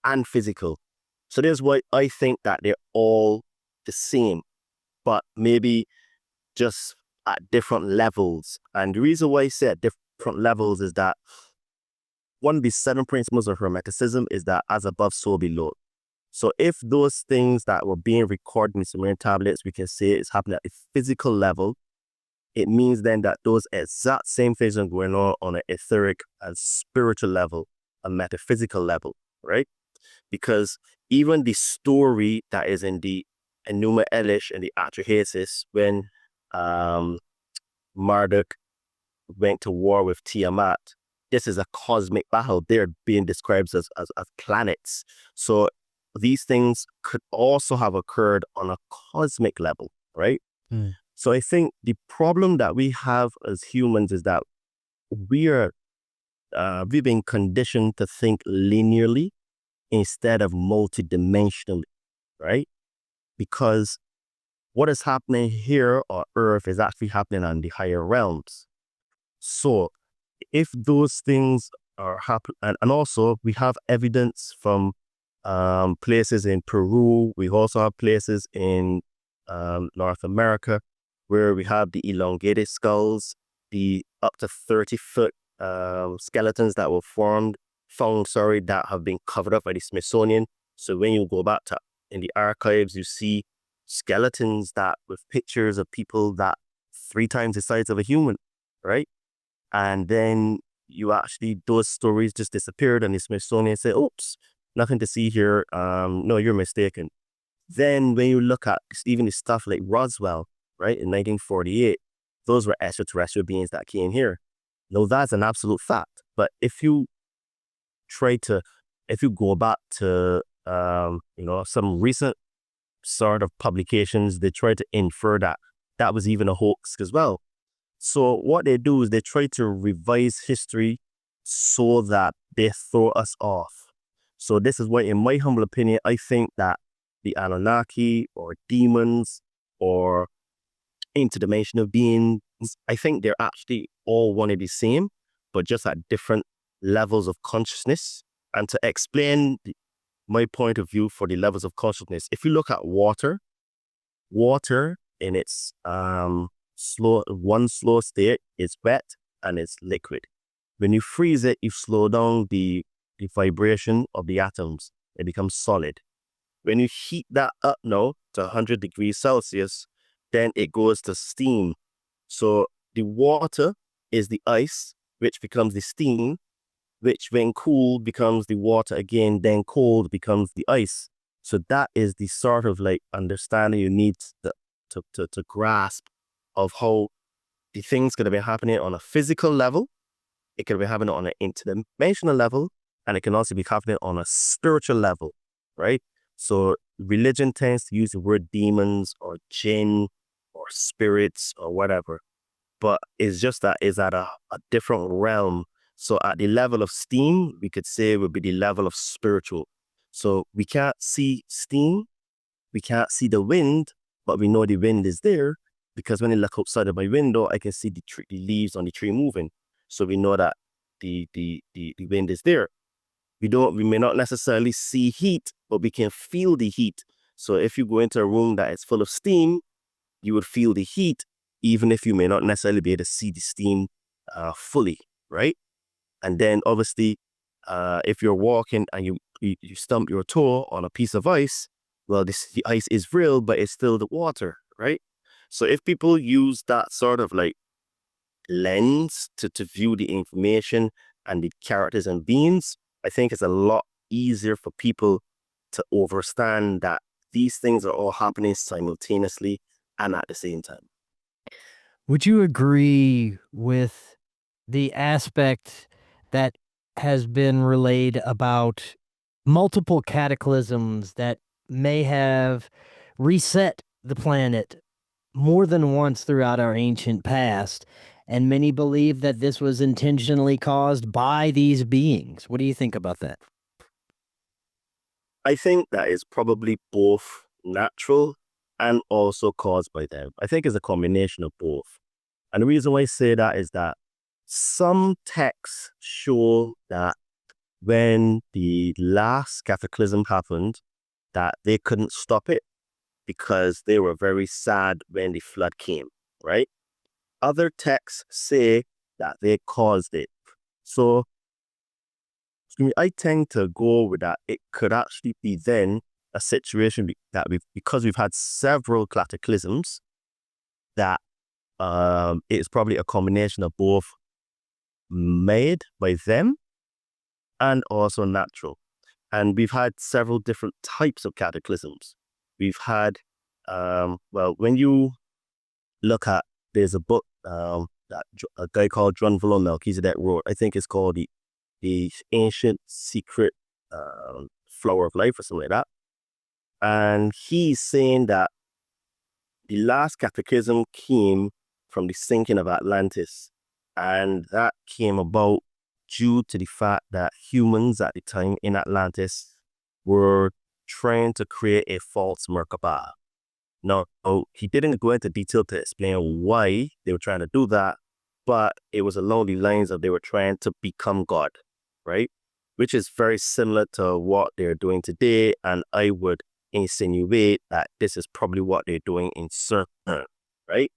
and physical. So there's why I think that they're all the same, but maybe just at different levels. And the reason why I say at different levels is that one of the 7 principles of Hermeticism is that as above, so below. So if those things that were being recorded in the Sumerian tablets, we can say it's happening at a physical level, it means then that those exact same things are going on an etheric and spiritual level, a metaphysical level, right? Because even the story that is in the Enuma Elish and the Atrahasis, when Marduk went to war with Tiamat, this is a cosmic battle. They're being described as planets. So these things could also have occurred on a cosmic level, right? So I think the problem that we have as humans is that we've been conditioned to think linearly instead of multidimensionally, right? Because what is happening here on Earth is actually happening on the higher realms. So if those things are happening, and also we have evidence from places in Peru, we also have places in North America where we have the elongated skulls, the up to 30-foot skeletons that were found that have been covered up by the Smithsonian. So when you go back to in the archives, you see skeletons that with pictures of people that 3 times the size of a human, right? And then those stories just disappeared, and the Smithsonian said, oops, nothing to see here. No, you're mistaken. Then when you look at even the stuff like Roswell, right, in 1948, those were extraterrestrial beings that came here. No, that's an absolute fact. But if you go back to, some recent sort of publications, they try to infer that that was even a hoax as well. So what they do is they try to revise history so that they throw us off. So this is why, in my humble opinion, I think that the Anunnaki or demons or interdimensional beings, I think they're actually all one and the same, but just at different levels of consciousness. And to explain my point of view for the levels of consciousness, if you look at water in its slow state is wet and it's liquid. When you freeze it, you slow down the vibration of the atoms. It becomes solid. When you heat that up now to 100 degrees Celsius, then it goes to steam. So the water is the ice, which becomes the steam, which when cooled becomes the water again, then cold becomes the ice. So that is the sort of like understanding you need to grasp of how the things could have been happening on a physical level. It could be happening on an interdimensional level, and it can also be happening on a spiritual level, right? So religion tends to use the word demons or jinn or spirits or whatever, but it's just that it's at a different realm. So at the level of steam, we could say would be the level of spiritual. So we can't see steam, we can't see the wind, but we know the wind is there because when I look outside of my window, I can see the leaves on the tree moving. So we know that the wind is there. We may not necessarily see heat, but we can feel the heat. So if you go into a room that is full of steam, you would feel the heat, even if you may not necessarily be able to see the steam fully, right? And then obviously, if you're walking and you stump your toe on a piece of ice, well, the ice is real, but it's still the water, right? So if people use that sort of like lens to view the information and the characters and beings, I think it's a lot easier for people to understand that these things are all happening simultaneously and at the same time. Would you agree with the aspect that has been relayed about multiple cataclysms that may have reset the planet more than once throughout our ancient past? And many believe that this was intentionally caused by these beings. What do you think about that? I think that is probably both natural and also caused by them. I think it's a combination of both. And the reason why I say that is that some texts show that when the last cataclysm happened, that they couldn't stop it because they were very sad when the flood came, right? Other texts say that they caused it. So I tend to go with that. It could actually be then a situation that because we've had several cataclysms, that it's probably a combination of both made by them and also natural. And we've had several different types of cataclysms. We've had, when you look at, there's a book that a guy called John Melchizedek wrote. I think it's called the Ancient Secret Flower of Life or something like that. And he's saying that the last cataclysm came from the sinking of Atlantis. And that came about due to the fact that humans at the time in Atlantis were trying to create a false Merkaba. Now, he didn't go into detail to explain why they were trying to do that, but it was along the lines of they were trying to become God, right? Which is very similar to what they're doing today, and I would insinuate that this is probably what they're doing in CERN, right?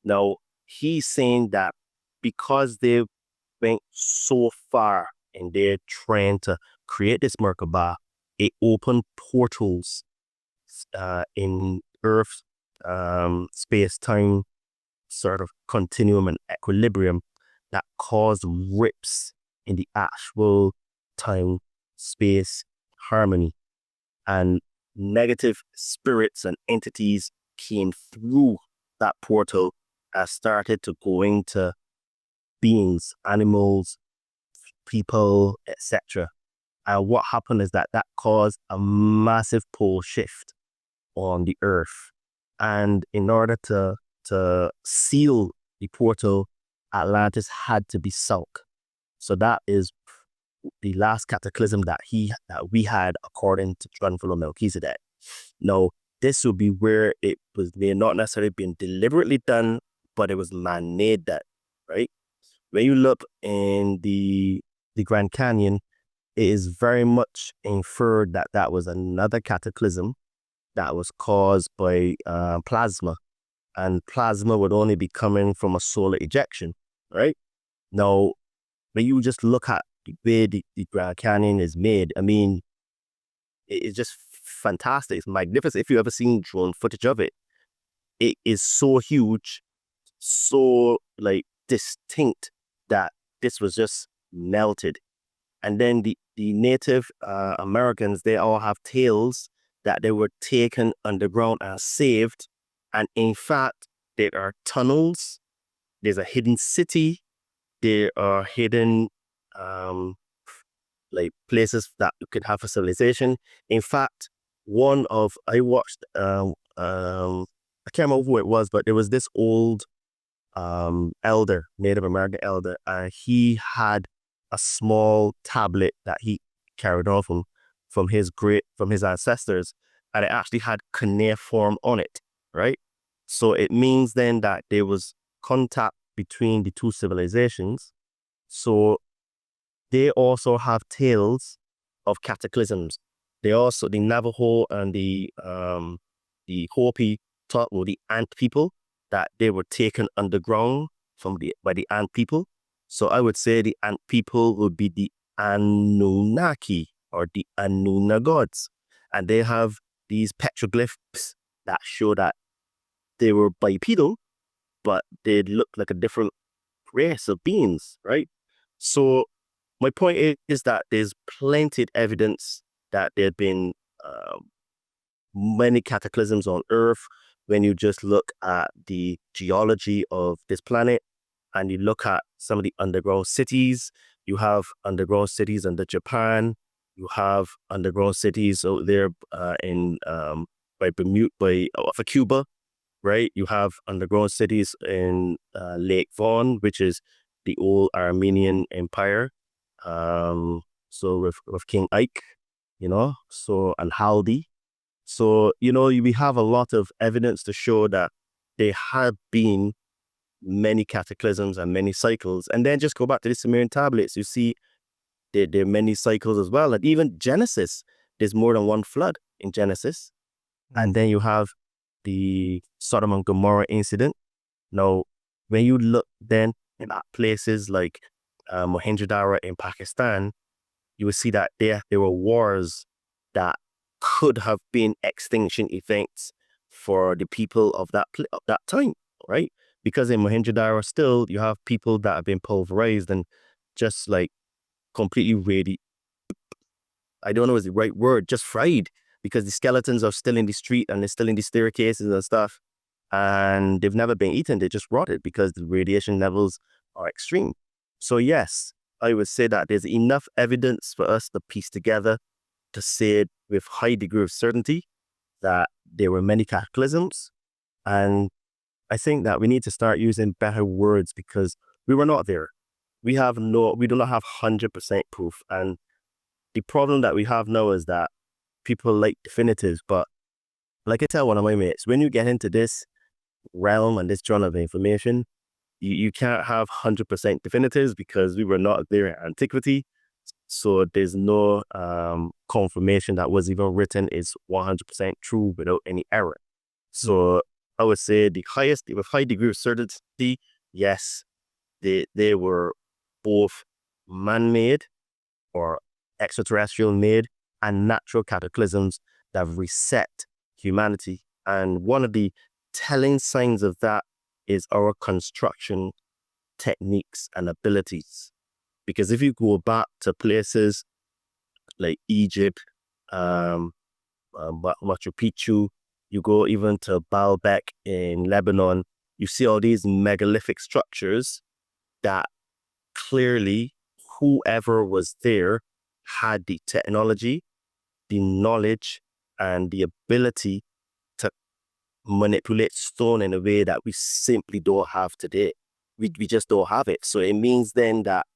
Now, he's saying that because they went so far and they're trying to create this Merkaba, it opened portals in Earth, space-time sort of continuum and equilibrium that caused rips in the actual time-space harmony. And negative spirits and entities came through that portal and started to go into beings, animals, people, etc. And what happened is that caused a massive pole shift on the Earth. And in order to to seal the portal, Atlantis had to be sunk. So that is the last cataclysm that we had according to Drunvalo Melchizedek. Now, this would be where it was may not necessarily been deliberately done, but it was man-made that, right? When you look in the Grand Canyon, it is very much inferred that that was another cataclysm that was caused by plasma. And plasma would only be coming from a solar ejection, right? Now, when you just look at the way the Grand Canyon is made, I mean, it's just fantastic. It's magnificent. If you've ever seen drone footage of it, it is so huge, so like distinct that this was just melted. And then the Native Americans, they all have tales that they were taken underground and saved. And in fact, there are tunnels, there's a hidden city, there are hidden like places that you could have a civilization. In fact, I watched, I can't remember who it was, but there was this old elder, Native American elder, and he had a small tablet that he carried on from his ancestors, and it actually had cuneiform on it, right? So it means then that there was contact between the two civilizations. So they also have tales of cataclysms. The Navajo and the Hopi taught the ant people that they were taken underground by the ant people. So I would say the ant people would be the Anunnaki or the Anunna gods. And they have these petroglyphs that show that they were bipedal, but they look like a different race of beings, right? So my point is that there's plenty of evidence that there have been many cataclysms on Earth. When you just look at the geology of this planet and you look at some of the underground cities, you have underground cities under Japan, you have underground cities out there by Bermuda, off of Cuba, right? You have underground cities in Lake Vaughan, which is the old Armenian Empire. So with King Ike, and Haldi. So, we have a lot of evidence to show that there have been many cataclysms and many cycles. And then just go back to the Sumerian tablets, you see there are many cycles as well. And even Genesis, there's more than one flood in Genesis. And then you have the Sodom and Gomorrah incident. Now, when you look then at places like Mohenjo-Daro in Pakistan, you will see that there were wars that could have been extinction events for the people of that time, right? Because in Mohenjo-Daro still, you have people that have been pulverized and just like completely ready. I don't know is the right word, just fried, because the skeletons are still in the street and they're still in the staircases and stuff. And they've never been eaten. They just rotted because the radiation levels are extreme. So yes, I would say that there's enough evidence for us to piece together to say with high degree of certainty that there were many cataclysms. And I think that we need to start using better words because we were not there. We do not have 100% proof. And the problem that we have now is that people like definitives, but like I tell one of my mates, when you get into this realm and this genre of information, you can't have 100% definitives because we were not there in antiquity. So there's no confirmation that was even written is 100% true without any error. So I would say with high degree of certainty, yes, they were both man-made or extraterrestrial made and natural cataclysms that have reset humanity. And one of the telling signs of that is our construction techniques and abilities. Because if you go back to places like Egypt, Machu Picchu, you go even to Baalbek in Lebanon, you see all these megalithic structures that clearly whoever was there had the technology, the knowledge, and the ability to manipulate stone in a way that we simply don't have today. We just don't have it. So it means then that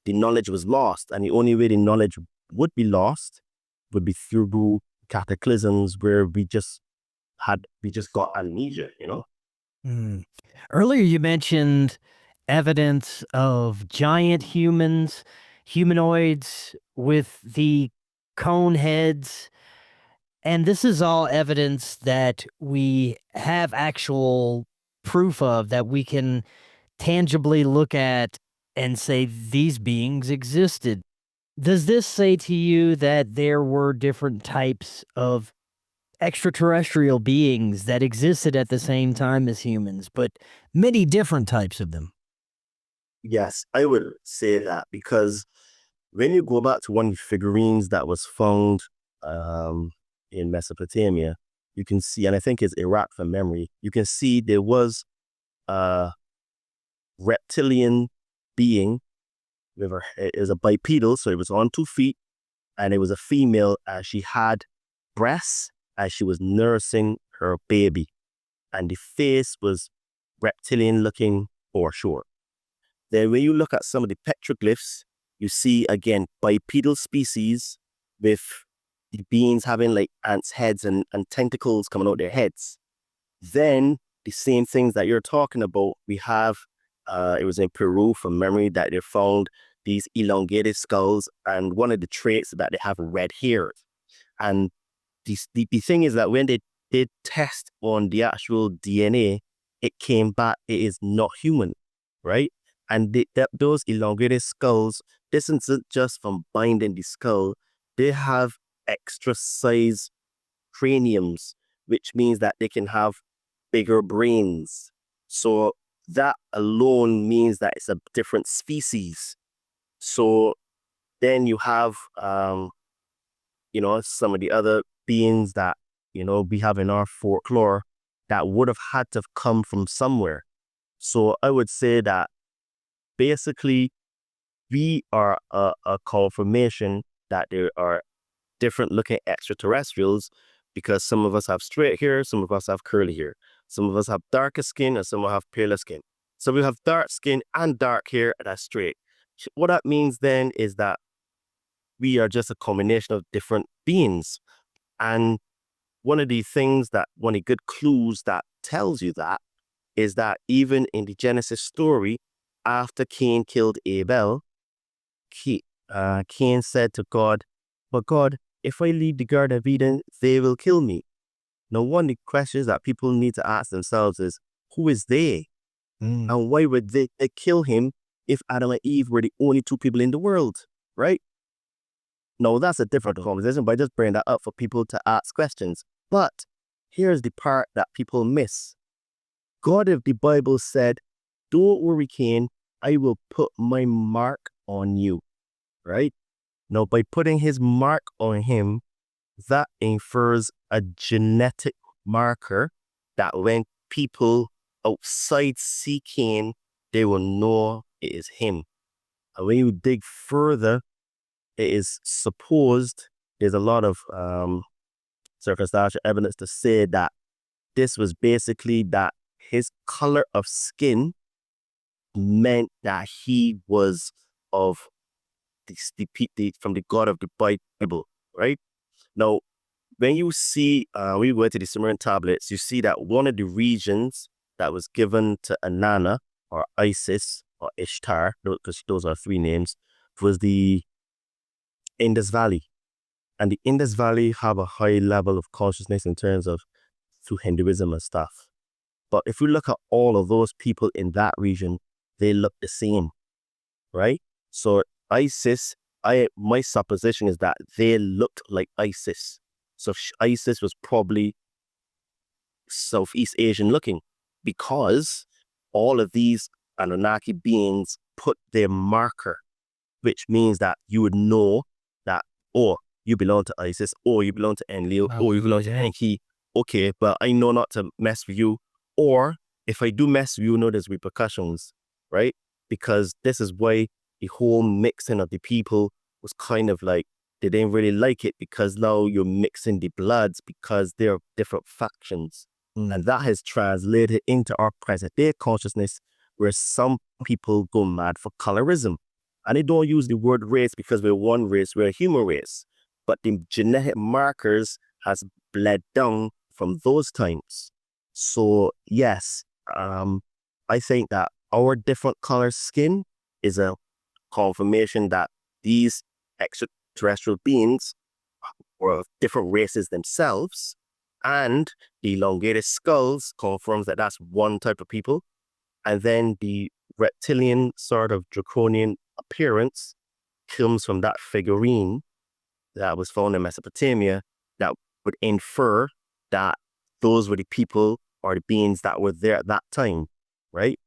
the knowledge was lost, and the only way the knowledge would be lost would be through cataclysms where we just got amnesia, Mm. Earlier, you mentioned evidence of giant humans, humanoids with the cone heads. And this is all evidence that we have actual proof of, that we can tangibly look at and say these beings existed. Does this say to you that there were different types of extraterrestrial beings that existed at the same time as humans, but many different types of them? Yes, I would say that, because when you go back to one of the figurines that was found in Mesopotamia, you can see, and I think it's Iraq from memory, you can see there was a reptilian being with her, it was a bipedal, so it was on 2 feet, and it was a female, and she had breasts as she was nursing her baby, and the face was reptilian looking for sure. Then when you look at some of the petroglyphs, you see again bipedal species with the beings having like ants' heads and tentacles coming out their heads. Then the same things that you're talking about, we have, it was in Peru from memory, that they found these elongated skulls, and one of the traits is that they have red hair. And the thing is that when they did test on the actual DNA, it came back, it is not human, right? And those elongated skulls, this isn't just from binding the skull, they have extra size craniums, which means that they can have bigger brains. So that alone means that it's a different species. So then you have, some of the other beings that, we have in our folklore that would have had to have come from somewhere. So I would say that basically we are a confirmation that there are different looking extraterrestrials, because some of us have straight hair, some of us have curly hair, some of us have darker skin, and some will have paler skin. So we have dark skin and dark hair, and that's straight. What that means then is that we are just a combination of different beings. And one of the good clues that tells you that is that even in the Genesis story, after Cain killed Abel, Cain said to God, "But God, if I leave the Garden of Eden, they will kill me." Now, one of the questions that people need to ask themselves is, who is they? And why would they kill him if Adam and Eve were the only 2 people in the world, right? No, that's a different conversation, but I just bring that up for people to ask questions. But here's the part that people miss. God of the Bible said, "Don't worry, Cain, I will put my mark on you," right? Now, by putting his mark on him, that infers a genetic marker that when people outside see Cain, they will know it is him. And when you dig further, it is supposed, there's a lot of circumstantial evidence to say that this was basically that his color of skin meant that he was of from the God of the Bible, right? Now, when you see, when you go into the Sumerian tablets, you see that one of the regions that was given to Inanna or Isis or Ishtar, because those are 3 names, was the Indus Valley. And the Indus Valley have a high level of consciousness in terms of through Hinduism and stuff. But if we look at all of those people in that region, they look the same, right? So Isis, my supposition is that they looked like Isis. So Isis was probably Southeast Asian looking, because all of these Anunnaki beings put their marker, which means that you would know that, oh, you belong to Isis, or you belong to Enlil, or you belong to Enki. Okay, but I know not to mess with you. Or if I do mess with you, know there's repercussions, right? Because this is why the whole mixing of the people was kind of like, they didn't really like it, because now you're mixing the bloods because they're different factions. And that has translated into our present day consciousness, where some people go mad for colorism. And they don't use the word race because we're one race, we're a human race. But the genetic markers has bled down from those times. So yes, I think that our different color skin is a confirmation that these extraterrestrial beings were of different races themselves, and the elongated skulls confirms that that's one type of people. And then the reptilian sort of draconian appearance comes from that figurine that was found in Mesopotamia that would infer that those were the people or the beings that were there at that time, right?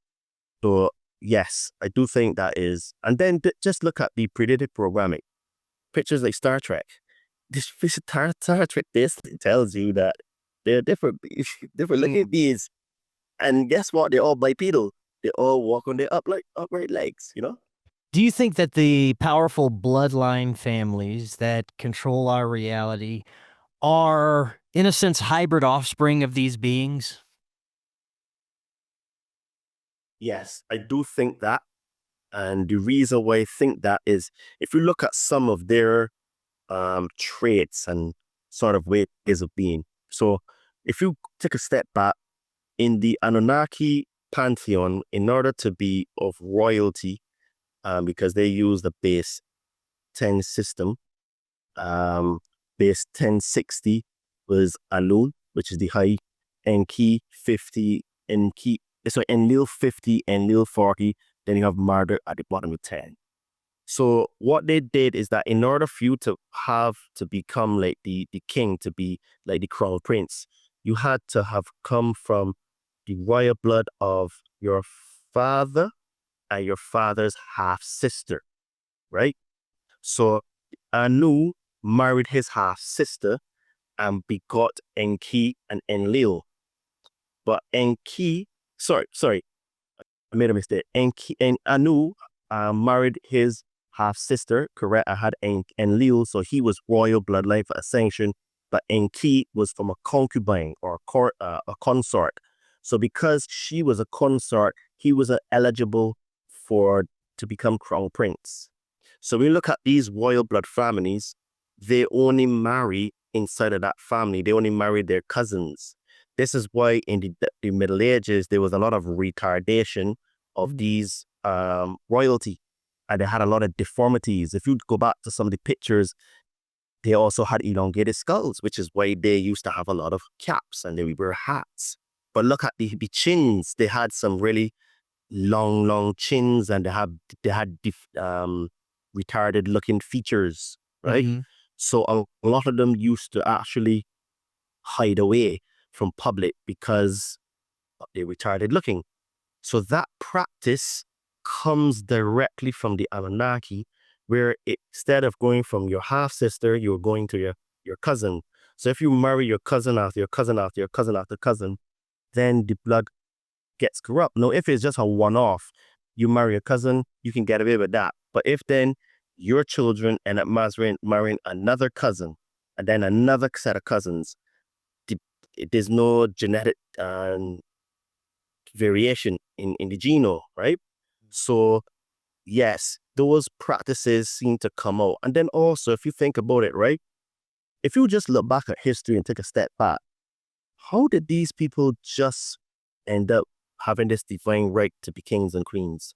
So yes, I do think that is. And then just look at the predictive programming. Pictures like Star Trek. This Star Trek basically tells you that they're different looking beings. And guess what? They're all bipedal. They all walk on their upright legs, you know? Do you think that the powerful bloodline families that control our reality are, in a sense, hybrid offspring of these beings? Yes, I do think that. And the reason why I think that is if you look at some of their traits and sort of ways of being. So if you take a step back, in the Anunnaki pantheon, in order to be of royalty, because they use the base 10 system, base 1060 was Anu, which is the high, Enki 50, Enlil 50, Enlil 40, then you have Marduk at the bottom of 10. So what they did is that in order for you to become like the king, to be like the crown prince, you had to have come from the royal blood of your father and your father's half sister, right? So Anu married his half sister and begot Enki and Enlil. But Enki, sorry, I made a mistake. Enki and Anu married his half sister, correct? I had Enlil, so he was royal bloodline for ascension. But Enki was from a concubine or a consort. So because she was a consort, he was eligible to become crown prince. So when you look at these royal blood families, they only marry inside of that family. They only marry their cousins. This is why in the Middle Ages, there was a lot of retardation of these royalty. And they had a lot of deformities. If you go back to some of the pictures, they also had elongated skulls, which is why they used to have a lot of caps and they would wear hats. But look at the chins. They had some really long chins, and they had retarded looking features, right? Mm-hmm. So a lot of them used to actually hide away from public because they're retarded looking. So that practice comes directly from the Anunnaki, where instead of going from your half sister, you're going to your cousin. So if you marry your cousin after your cousin after your cousin after cousin, then the blood gets corrupt. Now, if it's just a one-off, you marry a cousin, you can get away with that. But if then your children end up marrying another cousin, and then another set of cousins, there's no genetic variation in the genome, right? So yes, those practices seem to come out. And then also, if you think about it, right? If you just look back at history and take a step back, how did these people just end up having this divine right to be kings and queens,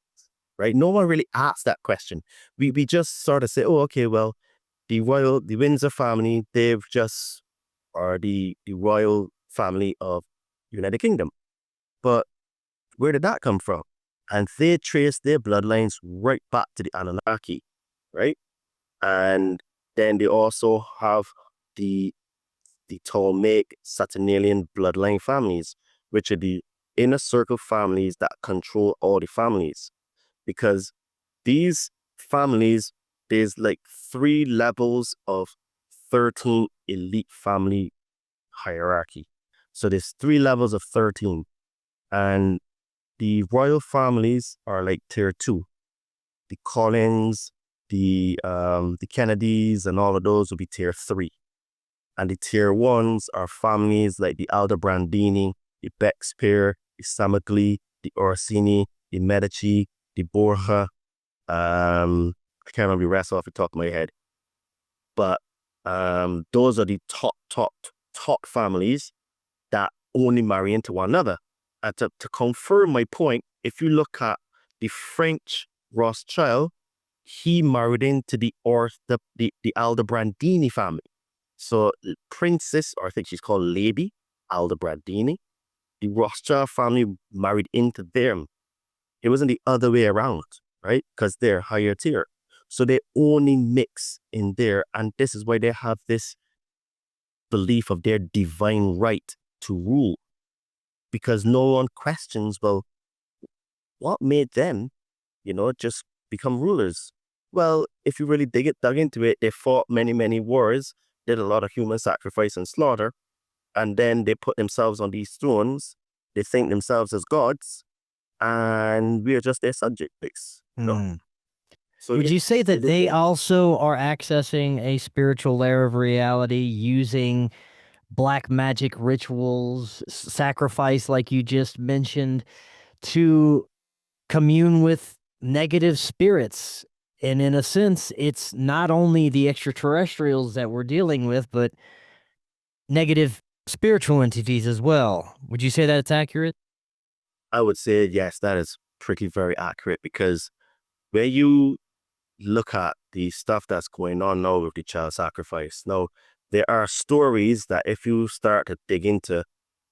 right? No one really asked that question. We just sort of say, oh, okay, well, the Windsor family, they've just are the royal family of United Kingdom. But where did that come from? And they trace their bloodlines right back to the Anunnaki, right? And then they also have the Ptolemaic Saturnalian bloodline families, which are the inner circle families that control all the families. Because these families, there's like 3 levels of 13 elite family hierarchy. So there's 3 levels of 13. And the royal families are like tier 2. The Collins, the Kennedys, and all of those will be tier 3. And the tier ones are families like the Aldobrandini, the Bexpear, the Samagli, the Orsini, the Medici, the Borgia. I can't remember the rest off the top of my head. But those are the top families that only marry into one another. And to confirm my point, if you look at the French Rothschild, he married into the Aldobrandini family. So Princess, or I think she's called Lady Aldobrandini, the Rothschild family married into them. It wasn't the other way around, right? Because they're higher tier. So they only mix in there. And this is why they have this belief of their divine right to rule. Because no one questions, well, what made them, just become rulers? Well, if you really dug into it, they fought many, many wars, did a lot of human sacrifice and slaughter, and then they put themselves on these thrones. They think themselves as gods, and we are just their subjects. So would you say that they also are accessing a spiritual layer of reality using black magic rituals, sacrifice, like you just mentioned, to commune with negative spirits? And in a sense, it's not only the extraterrestrials that we're dealing with, but negative spiritual entities as well. Would you say that's accurate? I would say, yes, that is pretty very accurate, because when you look at the stuff that's going on now with the child sacrifice, now, there are stories that if you start to dig into,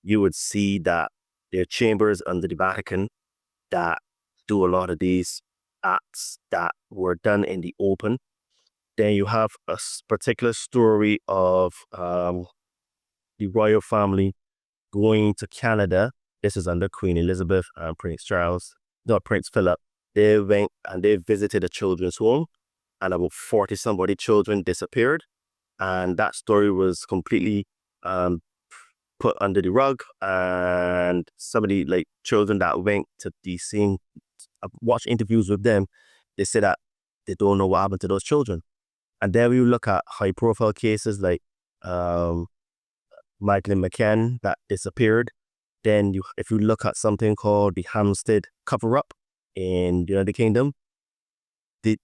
you would see that there are chambers under the Vatican that do a lot of these acts that were done in the open. Then you have a particular story of the royal family going to Canada. This is under Queen Elizabeth and Prince Philip. They went and they visited a children's home, and about 40 somebody children disappeared. And that story was completely put under the rug. And somebody, like children that went to the scene, watch interviews with them, they say that they don't know what happened to those children. And then we look at high profile cases like Michael McCann that disappeared. Then if you look at something called the Hampstead cover-up in the United Kingdom,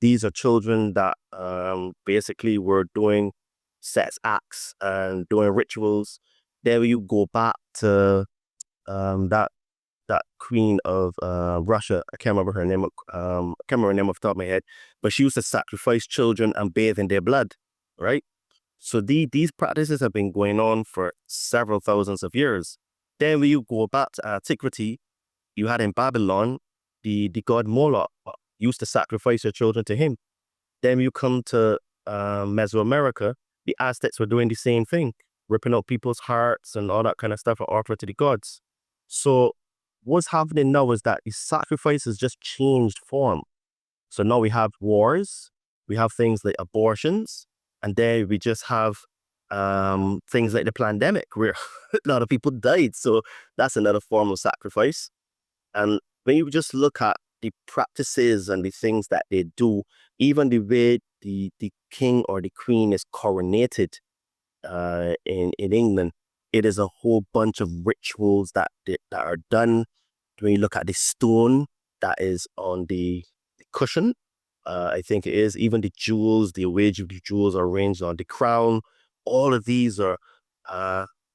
these are children that basically were doing sex acts and doing rituals. Then you go back to that queen of Russia. I can't remember her name. I can't remember her name off the top of my head. But she used to sacrifice children and bathe in their blood, right? So these practices have been going on for several thousands of years. Then when you go back to antiquity, you had in Babylon, the god Moloch used to sacrifice your children to him. Then you come to Mesoamerica, the Aztecs were doing the same thing, ripping out people's hearts and all that kind of stuff and offering to the gods. So what's happening now is that the sacrifices just changed form. So now we have wars, we have things like abortions, and then we just have things like the pandemic where a lot of people died. So that's another form of sacrifice. And when you just look at the practices and the things that they do, even the way the king or the queen is coronated in England, it is a whole bunch of rituals that are done. When you look at the stone that is on the cushion, I think it is, even the jewels, the way the jewels are arranged on the crown, all of these are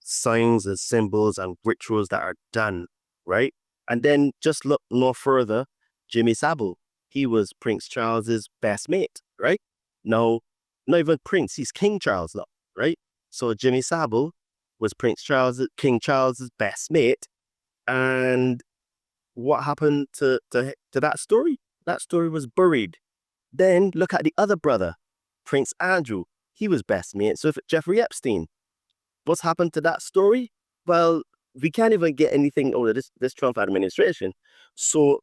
signs and symbols and rituals that are done, right? And then just look no further, Jimmy Savile, he was Prince Charles's best mate, right? No, not even Prince, he's King Charles now, right? So Jimmy Savile was King Charles's best mate. And what happened to that story? That story was buried. Then look at the other brother, Prince Andrew. He was best mates with Jeffrey Epstein. What's happened to that story? Well, we can't even get anything out of this Trump administration. So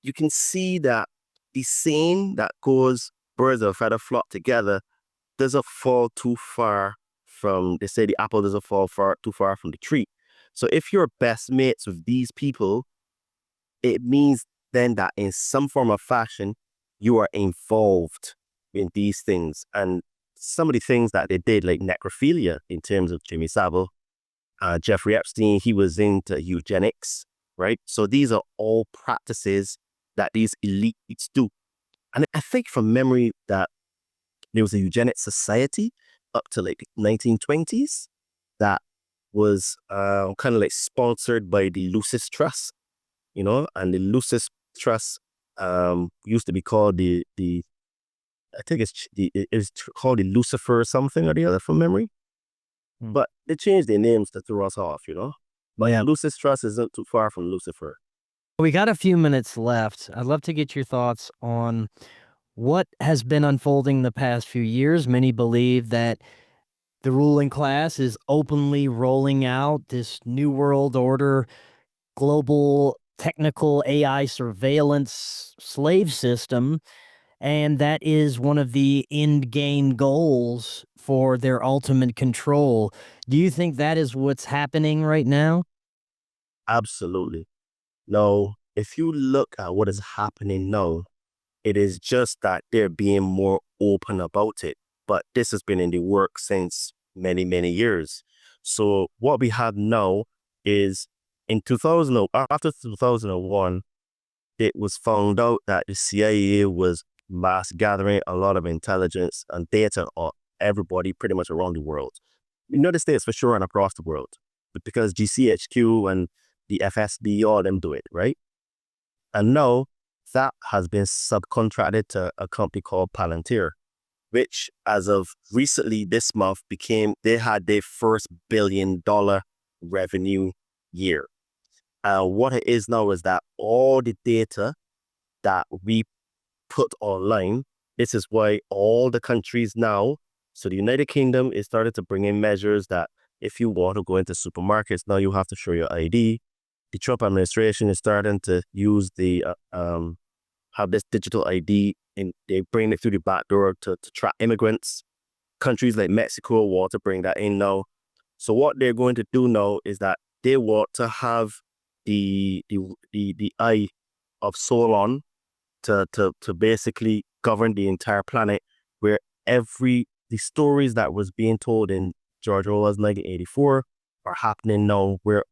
you can see that the saying that goes, birds of a feather flock together, doesn't fall too far from, they say the apple doesn't fall too far from the tree. So if you're best mates with these people, it means then that in some form or fashion, you are involved in these things. And some of the things that they did, like necrophilia in terms of Jimmy Savile, Jeffrey Epstein, he was into eugenics, right? So these are all practices that these elites do. And I think from memory that there was a eugenics society up to like 1920s that was kind of like sponsored by the Lucis Trust, you know, and the Lucis Trust used to be called I think it's called the Lucifer or something or the other from memory. But they changed their names to throw us off, you know. But yeah, Lucis Trust isn't too far from Lucifer. We got a few minutes left. I'd love to get your thoughts on what has been unfolding the past few years. Many believe that the ruling class is openly rolling out this new world order, global technical AI surveillance slave system, and that is one of the end game goals for their ultimate control. Do you think that is what's happening right now? Absolutely. Now, if you look at what is happening now, it is just that they're being more open about it. But this has been in the work since many, many years. So what we have now is in 2000, after 2001, it was found out that the CIA was mass gathering a lot of intelligence and data on everybody pretty much around the world. United States for sure and across the world. But because GCHQ and the FSB, all them do it, right? And now that has been subcontracted to a company called Palantir, which as of recently this month they had their first $1 billion revenue year. And what it is now is that all the data that we put online, this is why all the countries now, so the United Kingdom is started to bring in measures that if you want to go into supermarkets, now you have to show your ID. The Trump administration is starting to use have this digital ID, and they bring it through the back door to track immigrants. Countries like Mexico want to bring that in now. So what they're going to do now is that they want to have the eye of Solon to basically govern the entire planet, where the stories that was being told in George Orwell's 1984 are happening now, where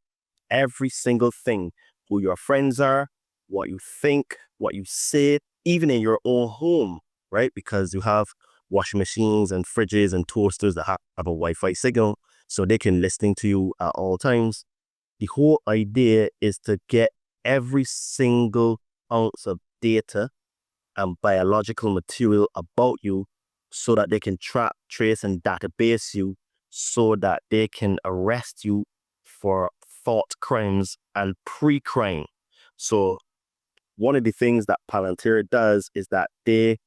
every single thing, who your friends are, what you think, what you say, even in your own home, right? Because you have washing machines and fridges and toasters that have a Wi-Fi signal, so they can listen to you at all times. The whole idea is to get every single ounce of data and biological material about you so that they can track, trace, and database you so that they can arrest you for thought crimes and pre-crime. So one of the things that Palantir does is that they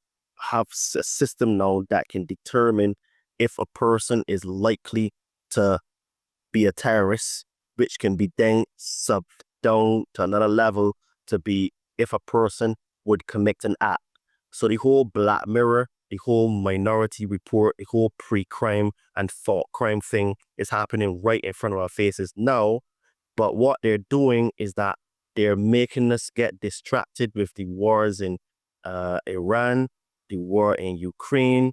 have a system now that can determine if a person is likely to be a terrorist, which can be then subbed down to another level to be if a person would commit an act. So the whole Black Mirror, the whole Minority Report, the whole pre-crime and thought crime thing is happening right in front of our faces now. But what they're doing is that they're making us get distracted with the wars in Iran, the war in Ukraine,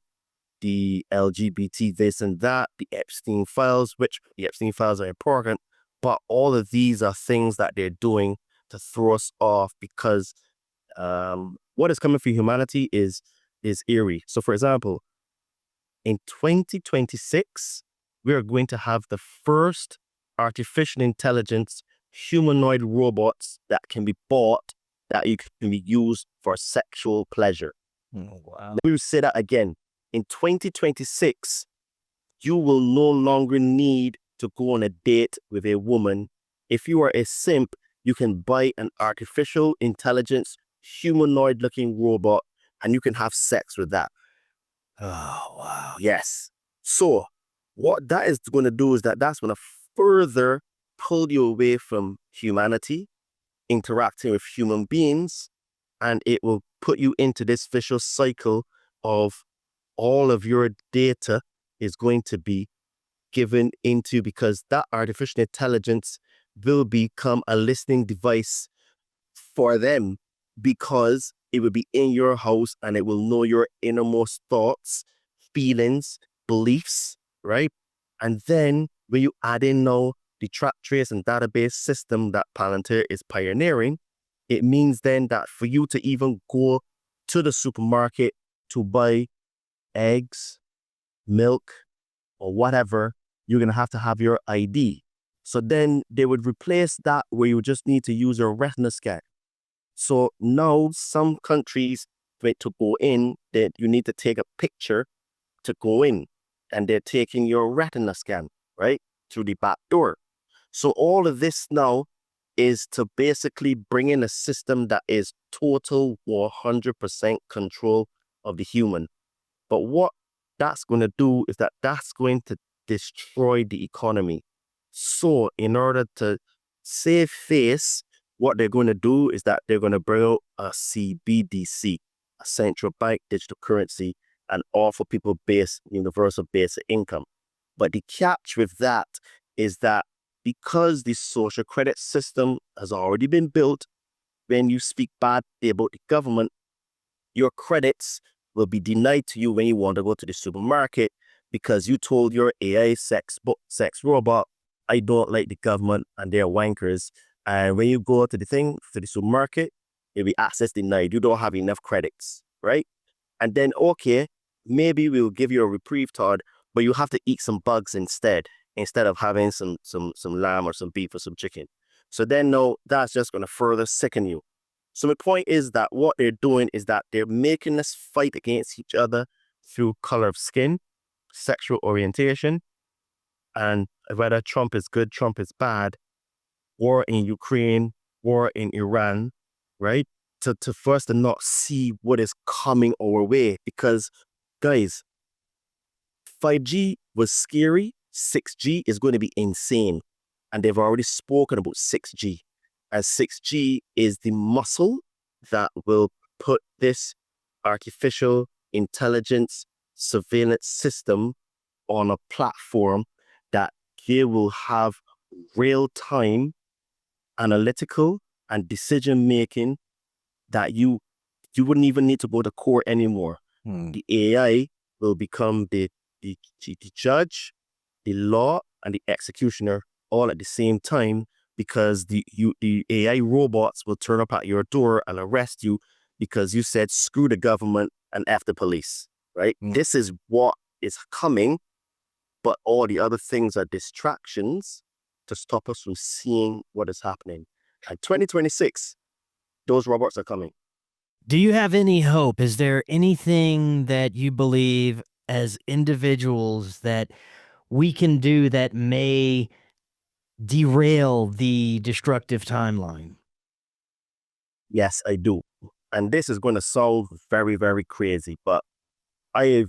the LGBT this and that, the Epstein files, which the Epstein files are important. But all of these are things that they're doing to throw us off, because what is coming for humanity is eerie. So for example, in 2026, we are going to have the first artificial intelligence humanoid robots that can be bought, that you can be used for sexual pleasure. Oh, wow. We will say that again. In 2026, you will no longer need to go on a date with a woman. If you are a simp, you can buy an artificial intelligence humanoid looking robot and you can have sex with that. Oh, wow. Yes. So what that is going to do is that's going to further pull you away from humanity, interacting with human beings, and it will put you into this vicious cycle of all of your data is going to be given into, because that artificial intelligence will become a listening device for them, because it will be in your house and it will know your innermost thoughts feelings, beliefs, right? And then when you add in now the track, trace, and database system that Palantir is pioneering, it means then that for you to even go to the supermarket to buy eggs, milk, or whatever, you're going to have your ID. So then they would replace that where you just need to use your retina scan. So now some countries, to go in, that you need to take a picture to go in, and they're taking your retina scan, right, through the back door. So all of this now is to basically bring in a system that is total 100% control of the human. But what that's going to do is that's going to destroy the economy. So in order to save face, what they're going to do is that they're going to bring out a CBDC, a central bank digital currency, and offer people universal basic income. But the catch with that is that because the social credit system has already been built, when you speak badly about the government, your credits will be denied to you when you want to go to the supermarket because you told your AI sex robot, I don't like the government and they're wankers. And when you go to the supermarket, it'll be access denied. You don't have enough credits, right? And then, okay, maybe we'll give you a reprieve, Todd, but you have to eat some bugs instead of having some lamb or some beef or some chicken. So then, no, that's just going to further sicken you. So my point is that what they're doing is that they're making us fight against each other through color of skin, sexual orientation, and whether Trump is good, Trump is bad, war in Ukraine, war in Iran, right? To first to not see what is coming our way. Because, guys, 5G was scary. 6G is going to be insane. And they've already spoken about 6G. And 6G is the muscle that will put this artificial intelligence surveillance system on a platform that they will have real-time analytical and decision-making that you wouldn't even need to go to court anymore. The AI will become the judge, the law, and the executioner all at the same time, because the AI robots will turn up at your door and arrest you because you said screw the government and F the police, right? This is what is coming, but all the other things are distractions to stop us from seeing what is happening. And 2026, those robots are coming. Do you have any hope? Is there anything that you believe as individuals that we can do that may derail the destructive timeline? Yes, I do. And this is going to sound very, very crazy, but I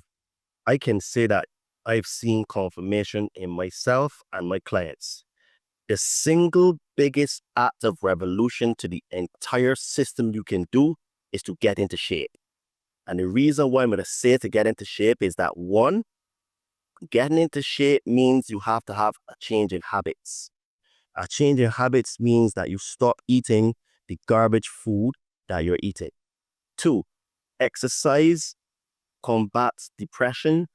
can say that I've seen confirmation in myself and my clients. The single biggest act of revolution to the entire system you can do is to get into shape. And the reason why I'm going to say to get into shape is that, one, getting into shape means you have to have a change in habits. A change in habits means that you stop eating the garbage food that you're eating. 2, exercise combats depression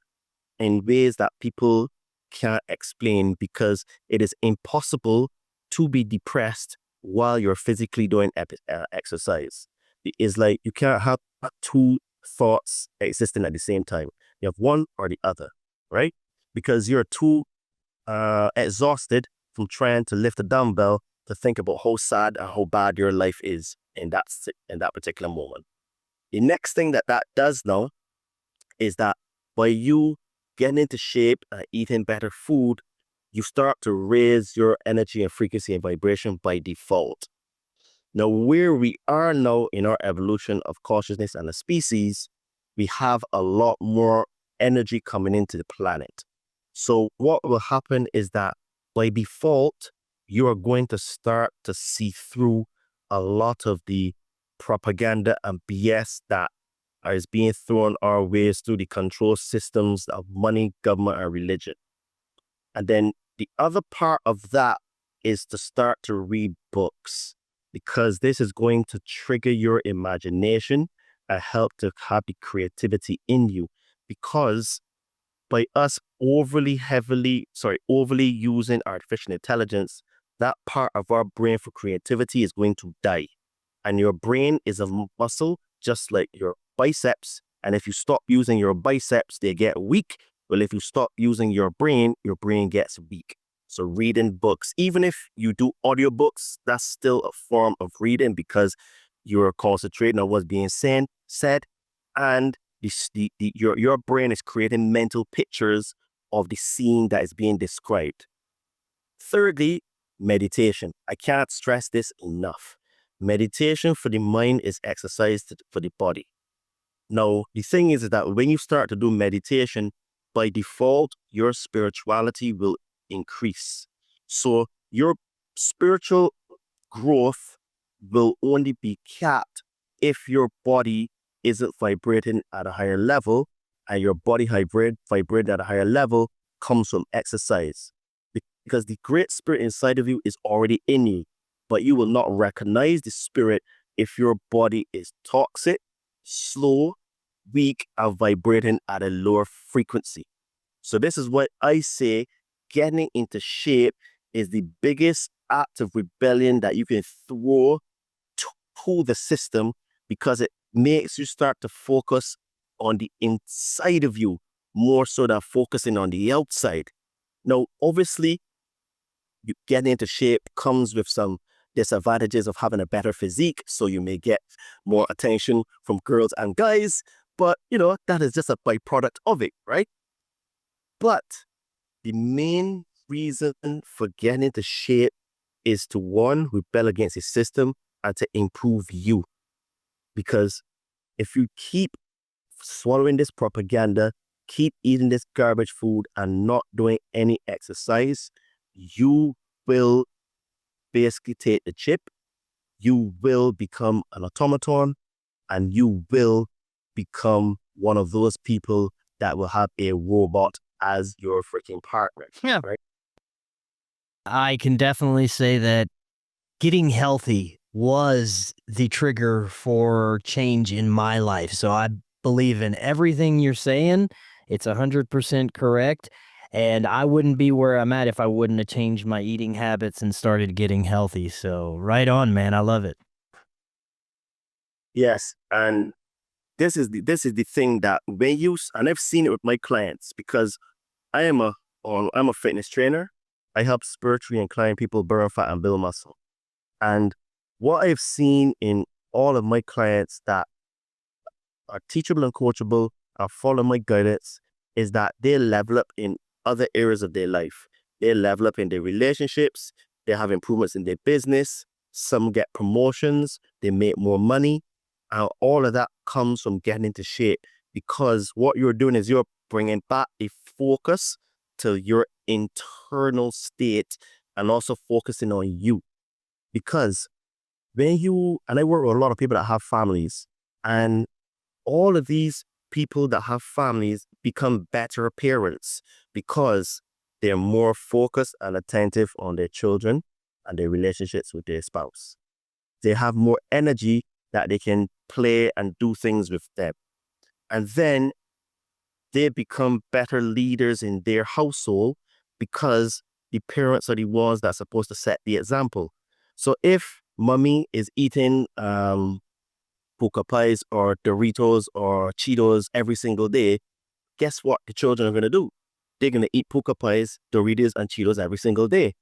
in ways that people can't explain, because it is impossible to be depressed while you're physically doing exercise. It's like you can't have two thoughts existing at the same time. You have one or the other, right? Because you're too exhausted from trying to lift a dumbbell to think about how sad and how bad your life is in that particular moment. The next thing that does now is that by you getting into shape and eating better food, you start to raise your energy and frequency and vibration by default. Now, where we are now in our evolution of consciousness and a species, we have a lot more energy coming into the planet. So what will happen is that by default, you are going to start to see through a lot of the propaganda and BS that is being thrown our ways through the control systems of money, government, and religion. And then the other part of that is to start to read books, because this is going to trigger your imagination and help to have the creativity in you. Because by us overly using artificial intelligence, that part of our brain for creativity is going to die. And your brain is a muscle just like your biceps. And if you stop using your biceps, they get weak. Well, if you stop using your brain gets weak. So reading books, even if you do audiobooks, that's still a form of reading because you're concentrating on what's being said, and your brain is creating mental pictures of the scene that is being described. Thirdly, meditation. I can't stress this enough. Meditation for the mind is exercise for the body. Now, the thing is that when you start to do meditation, by default, your spirituality will increase. So your spiritual growth will only be capped if your body isn't vibrating at a higher level, and your body vibrating at a higher level comes from exercise. Because the great spirit inside of you is already in you, but you will not recognize the spirit if your body is toxic, slow, weak, and vibrating at a lower frequency. So this is what I say, getting into shape is the biggest act of rebellion that you can throw to the system, because it makes you start to focus on the inside of you more so than focusing on the outside. Now, obviously, you getting into shape comes with some disadvantages of having a better physique, so you may get more attention from girls and guys, but that is just a byproduct of it, right? But the main reason for getting into shape is to, one, rebel against the system and to improve you. Because if you keep swallowing this propaganda, keep eating this garbage food and not doing any exercise, you will basically take the chip, you will become an automaton, and you will become one of those people that will have a robot as your freaking partner. Yeah. Right? I can definitely say that getting healthy was the trigger for change in my life. So I believe in everything you're saying. It's 100% correct. And I wouldn't be where I'm at if I wouldn't have changed my eating habits and started getting healthy. So right on, man. I love it. Yes. And this is the thing that and I've seen it with my clients, because I'm a fitness trainer. I help spiritually inclined people burn fat and build muscle. And what I've seen in all of my clients that are teachable and coachable and follow my guidance is that they level up in other areas of their life. They level up in their relationships. They have improvements in their business. Some get promotions. They make more money. And all of that comes from getting into shape, because what you're doing is you're bringing back a focus to your internal state and also focusing on you. Because and I work with a lot of people that have families, and all of these people that have families become better parents because they're more focused and attentive on their children and their relationships with their spouse. They have more energy that they can play and do things with them. And then they become better leaders in their household because the parents are the ones that are supposed to set the example. So if mommy is eating puka pies or Doritos or Cheetos every single day, guess what the children are going to do? They're going to eat puka pies, Doritos, and Cheetos every single day.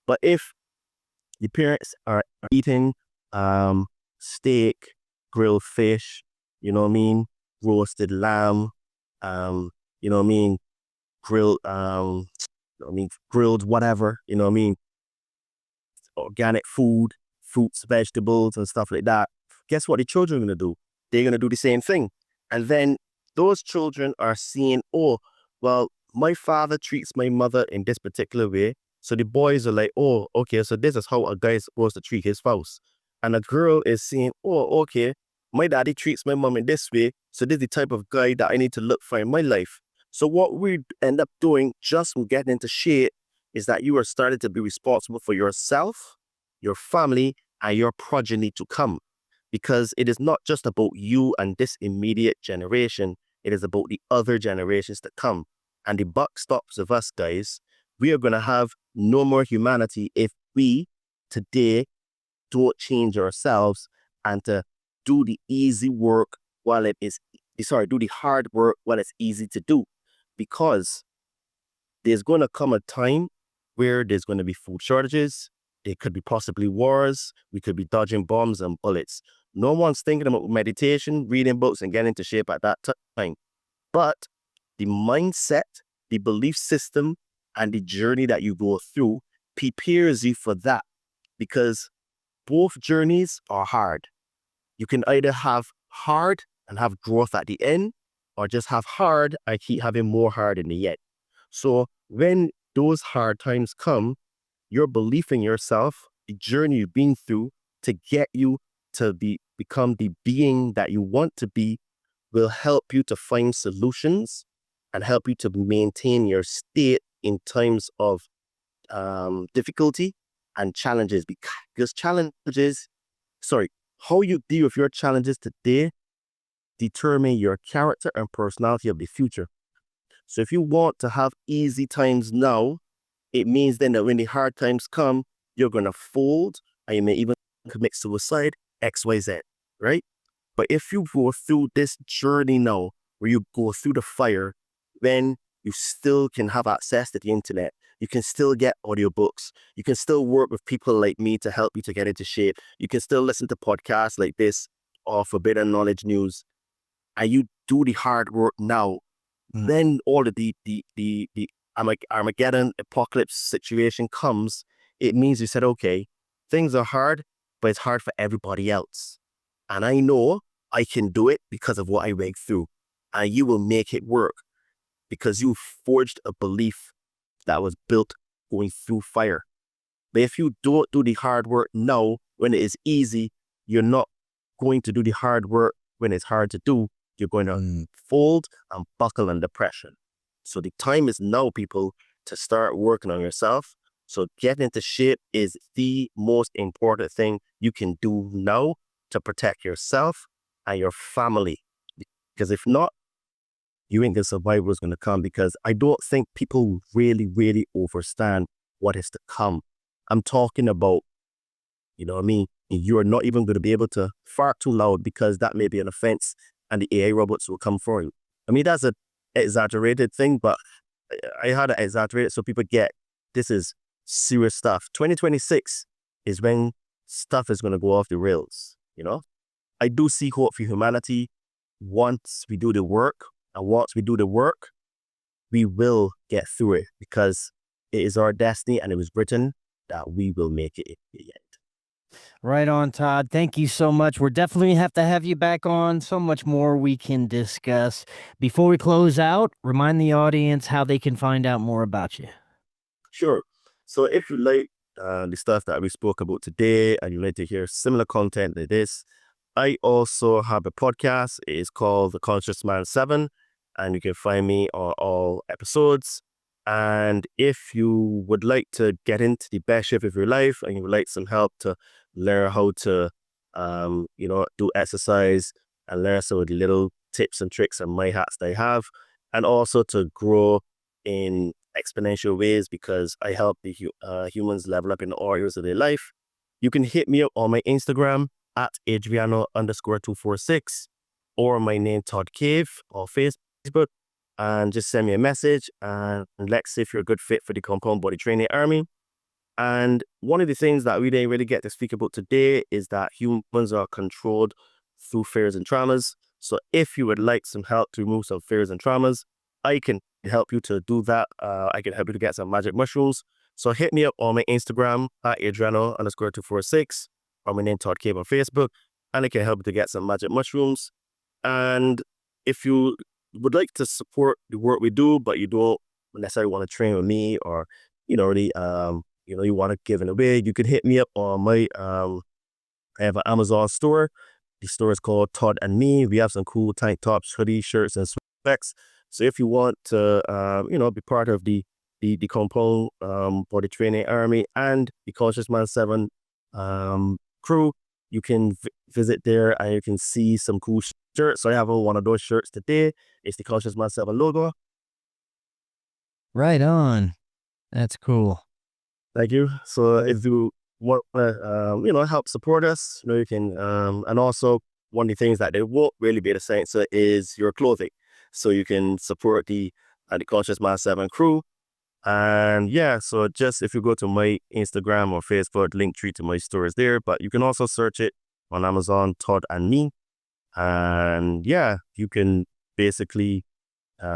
But if the parents are eating steak, grilled fish, roasted lamb, grilled, grilled whatever, organic food, fruits, vegetables, and stuff like that, guess what the children are going to do? They're going to do the same thing. And then those children are seeing, oh, well, my father treats my mother in this particular way. So the boys are like, oh, okay, so this is how a guy is supposed to treat his spouse. And a girl is saying, oh, okay, my daddy treats my mom in this way. So this is the type of guy that I need to look for in my life. So what we end up doing just from getting into shape is that you are starting to be responsible for yourself, your family, and your progeny to come. Because it is not just about you and this immediate generation, it is about the other generations to come. and the buck stops with us, guys. We are going to have no more humanity if we today don't change ourselves and to do the easy work while it is, do the hard work while it's easy to do. Because there's going to come a time where there's going to be food shortages. There could be possibly wars. We could be dodging bombs and bullets. No one's thinking about meditation, reading books, and getting into shape at that time. But the mindset, the belief system, and the journey that you go through prepares you for that, because both journeys are hard. You can either have hard and have growth at the end, or just have hard and keep having more hard in the end. So when those hard times come, your belief in yourself, the journey you've been through to get you to become the being that you want to be, will help you to find solutions and help you to maintain your state in times of difficulty and challenges. Because how you deal with your challenges today determine your character and personality of the future. So if you want to have easy times now, it means then that when the hard times come, you're going to fold, and you may even commit suicide, XYZ, right? But if you go through this journey now, where you go through the fire, then you still can have access to the internet. You can still get audiobooks. You can still work with people like me to help you to get into shape. You can still listen to podcasts like this or Forbidden Knowledge News. And you do the hard work now. Then all of the Armageddon apocalypse situation comes. It means you said, okay, things are hard, but it's hard for everybody else. And I know I can do it because of what I went through. And you will make it work because you forged a belief that was built going through fire. But if you don't do the hard work now, when it is easy, you're not going to do the hard work when it's hard to do. You're going to fold and buckle under pressure. So the time is now, people, to start working on yourself. So getting into shape is the most important thing you can do now to protect yourself and your family. Because if not, you ain't gonna survive what's gonna come, because I don't think people really, really understand what is to come. I'm talking about, you know what I mean? You're not even gonna be able to fart too loud because that may be an offense and the AI robots will come for you. I mean, that's an exaggerated thing, but I had to exaggerate it so people get this is serious stuff. 2026 is when stuff is gonna go off the rails, you know? I do see hope for humanity once we do the work. And once we do the work, we will get through it, because it is our destiny and it was written that we will make it in the end. Right on, Todd. Thank you so much. We're definitely have to have you back on. So much more we can discuss. Before we close out, remind the audience how they can find out more about you. Sure. So if you like the stuff that we spoke about today and you like to hear similar content like this, I also have a podcast. It is called The Conscious Man 7, and you can find me on all episodes. And if you would like to get into the best shape of your life and you would like some help to learn how to, do exercise and learn some of the little tips and tricks and my hacks that I have, and also to grow in exponential ways, because I help the humans level up in all areas of their life, you can hit me up on my Instagram at Adriano_246, or my name Todd Cave on Facebook, and just send me a message and let's see if you're a good fit for the Compound Body Training Army. And one of the things that we didn't really get to speak about today is that humans are controlled through fears and traumas. So if you would like some help to remove some fears and traumas, I can help you to do that. I can help you to get some magic mushrooms. So hit me up on my Instagram at Adriano_246, or my name Todd Cave on Facebook, and I can help you to get some magic mushrooms. And if you would like to support the work we do, but you don't necessarily want to train with me, or you want to give it away, you can hit me up on my I have an Amazon store. The store is called Todd and Me. We have some cool tank tops, hoodies, shirts, and specs. So if you want to be part of the Compound Body Training Army and the Conscious Man 7 crew, you can visit there and you can see some cool shirts. So I have one of those shirts today. It's the Conscious Man 7 logo. Right on. That's cool. Thank you. So if you want to, help support us, you can, and also one of the things that they won't really be able to censor is your clothing. So you can support the Conscious Mind 7 crew. And yeah, so just if you go to my Instagram or Facebook, link tree to my stores there, but you can also search it on Amazon, Todd and Me. And yeah, you can basically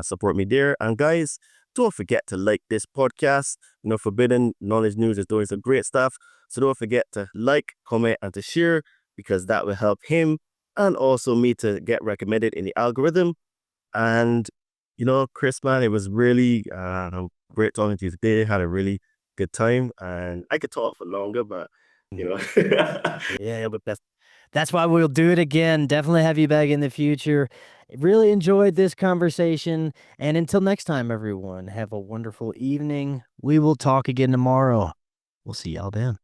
support me there. And guys, don't forget to like this podcast. Forbidden Knowledge News is doing some great stuff. So don't forget to like, comment, and to share, because that will help him and also me to get recommended in the algorithm. And, Chris, man, it was really great talking to you today. Had a really good time. And I could talk for longer, but, Yeah, but that's why we'll do it again. Definitely have you back in the future. Really enjoyed this conversation. And until next time, everyone, have a wonderful evening. We will talk again tomorrow. We'll see y'all then.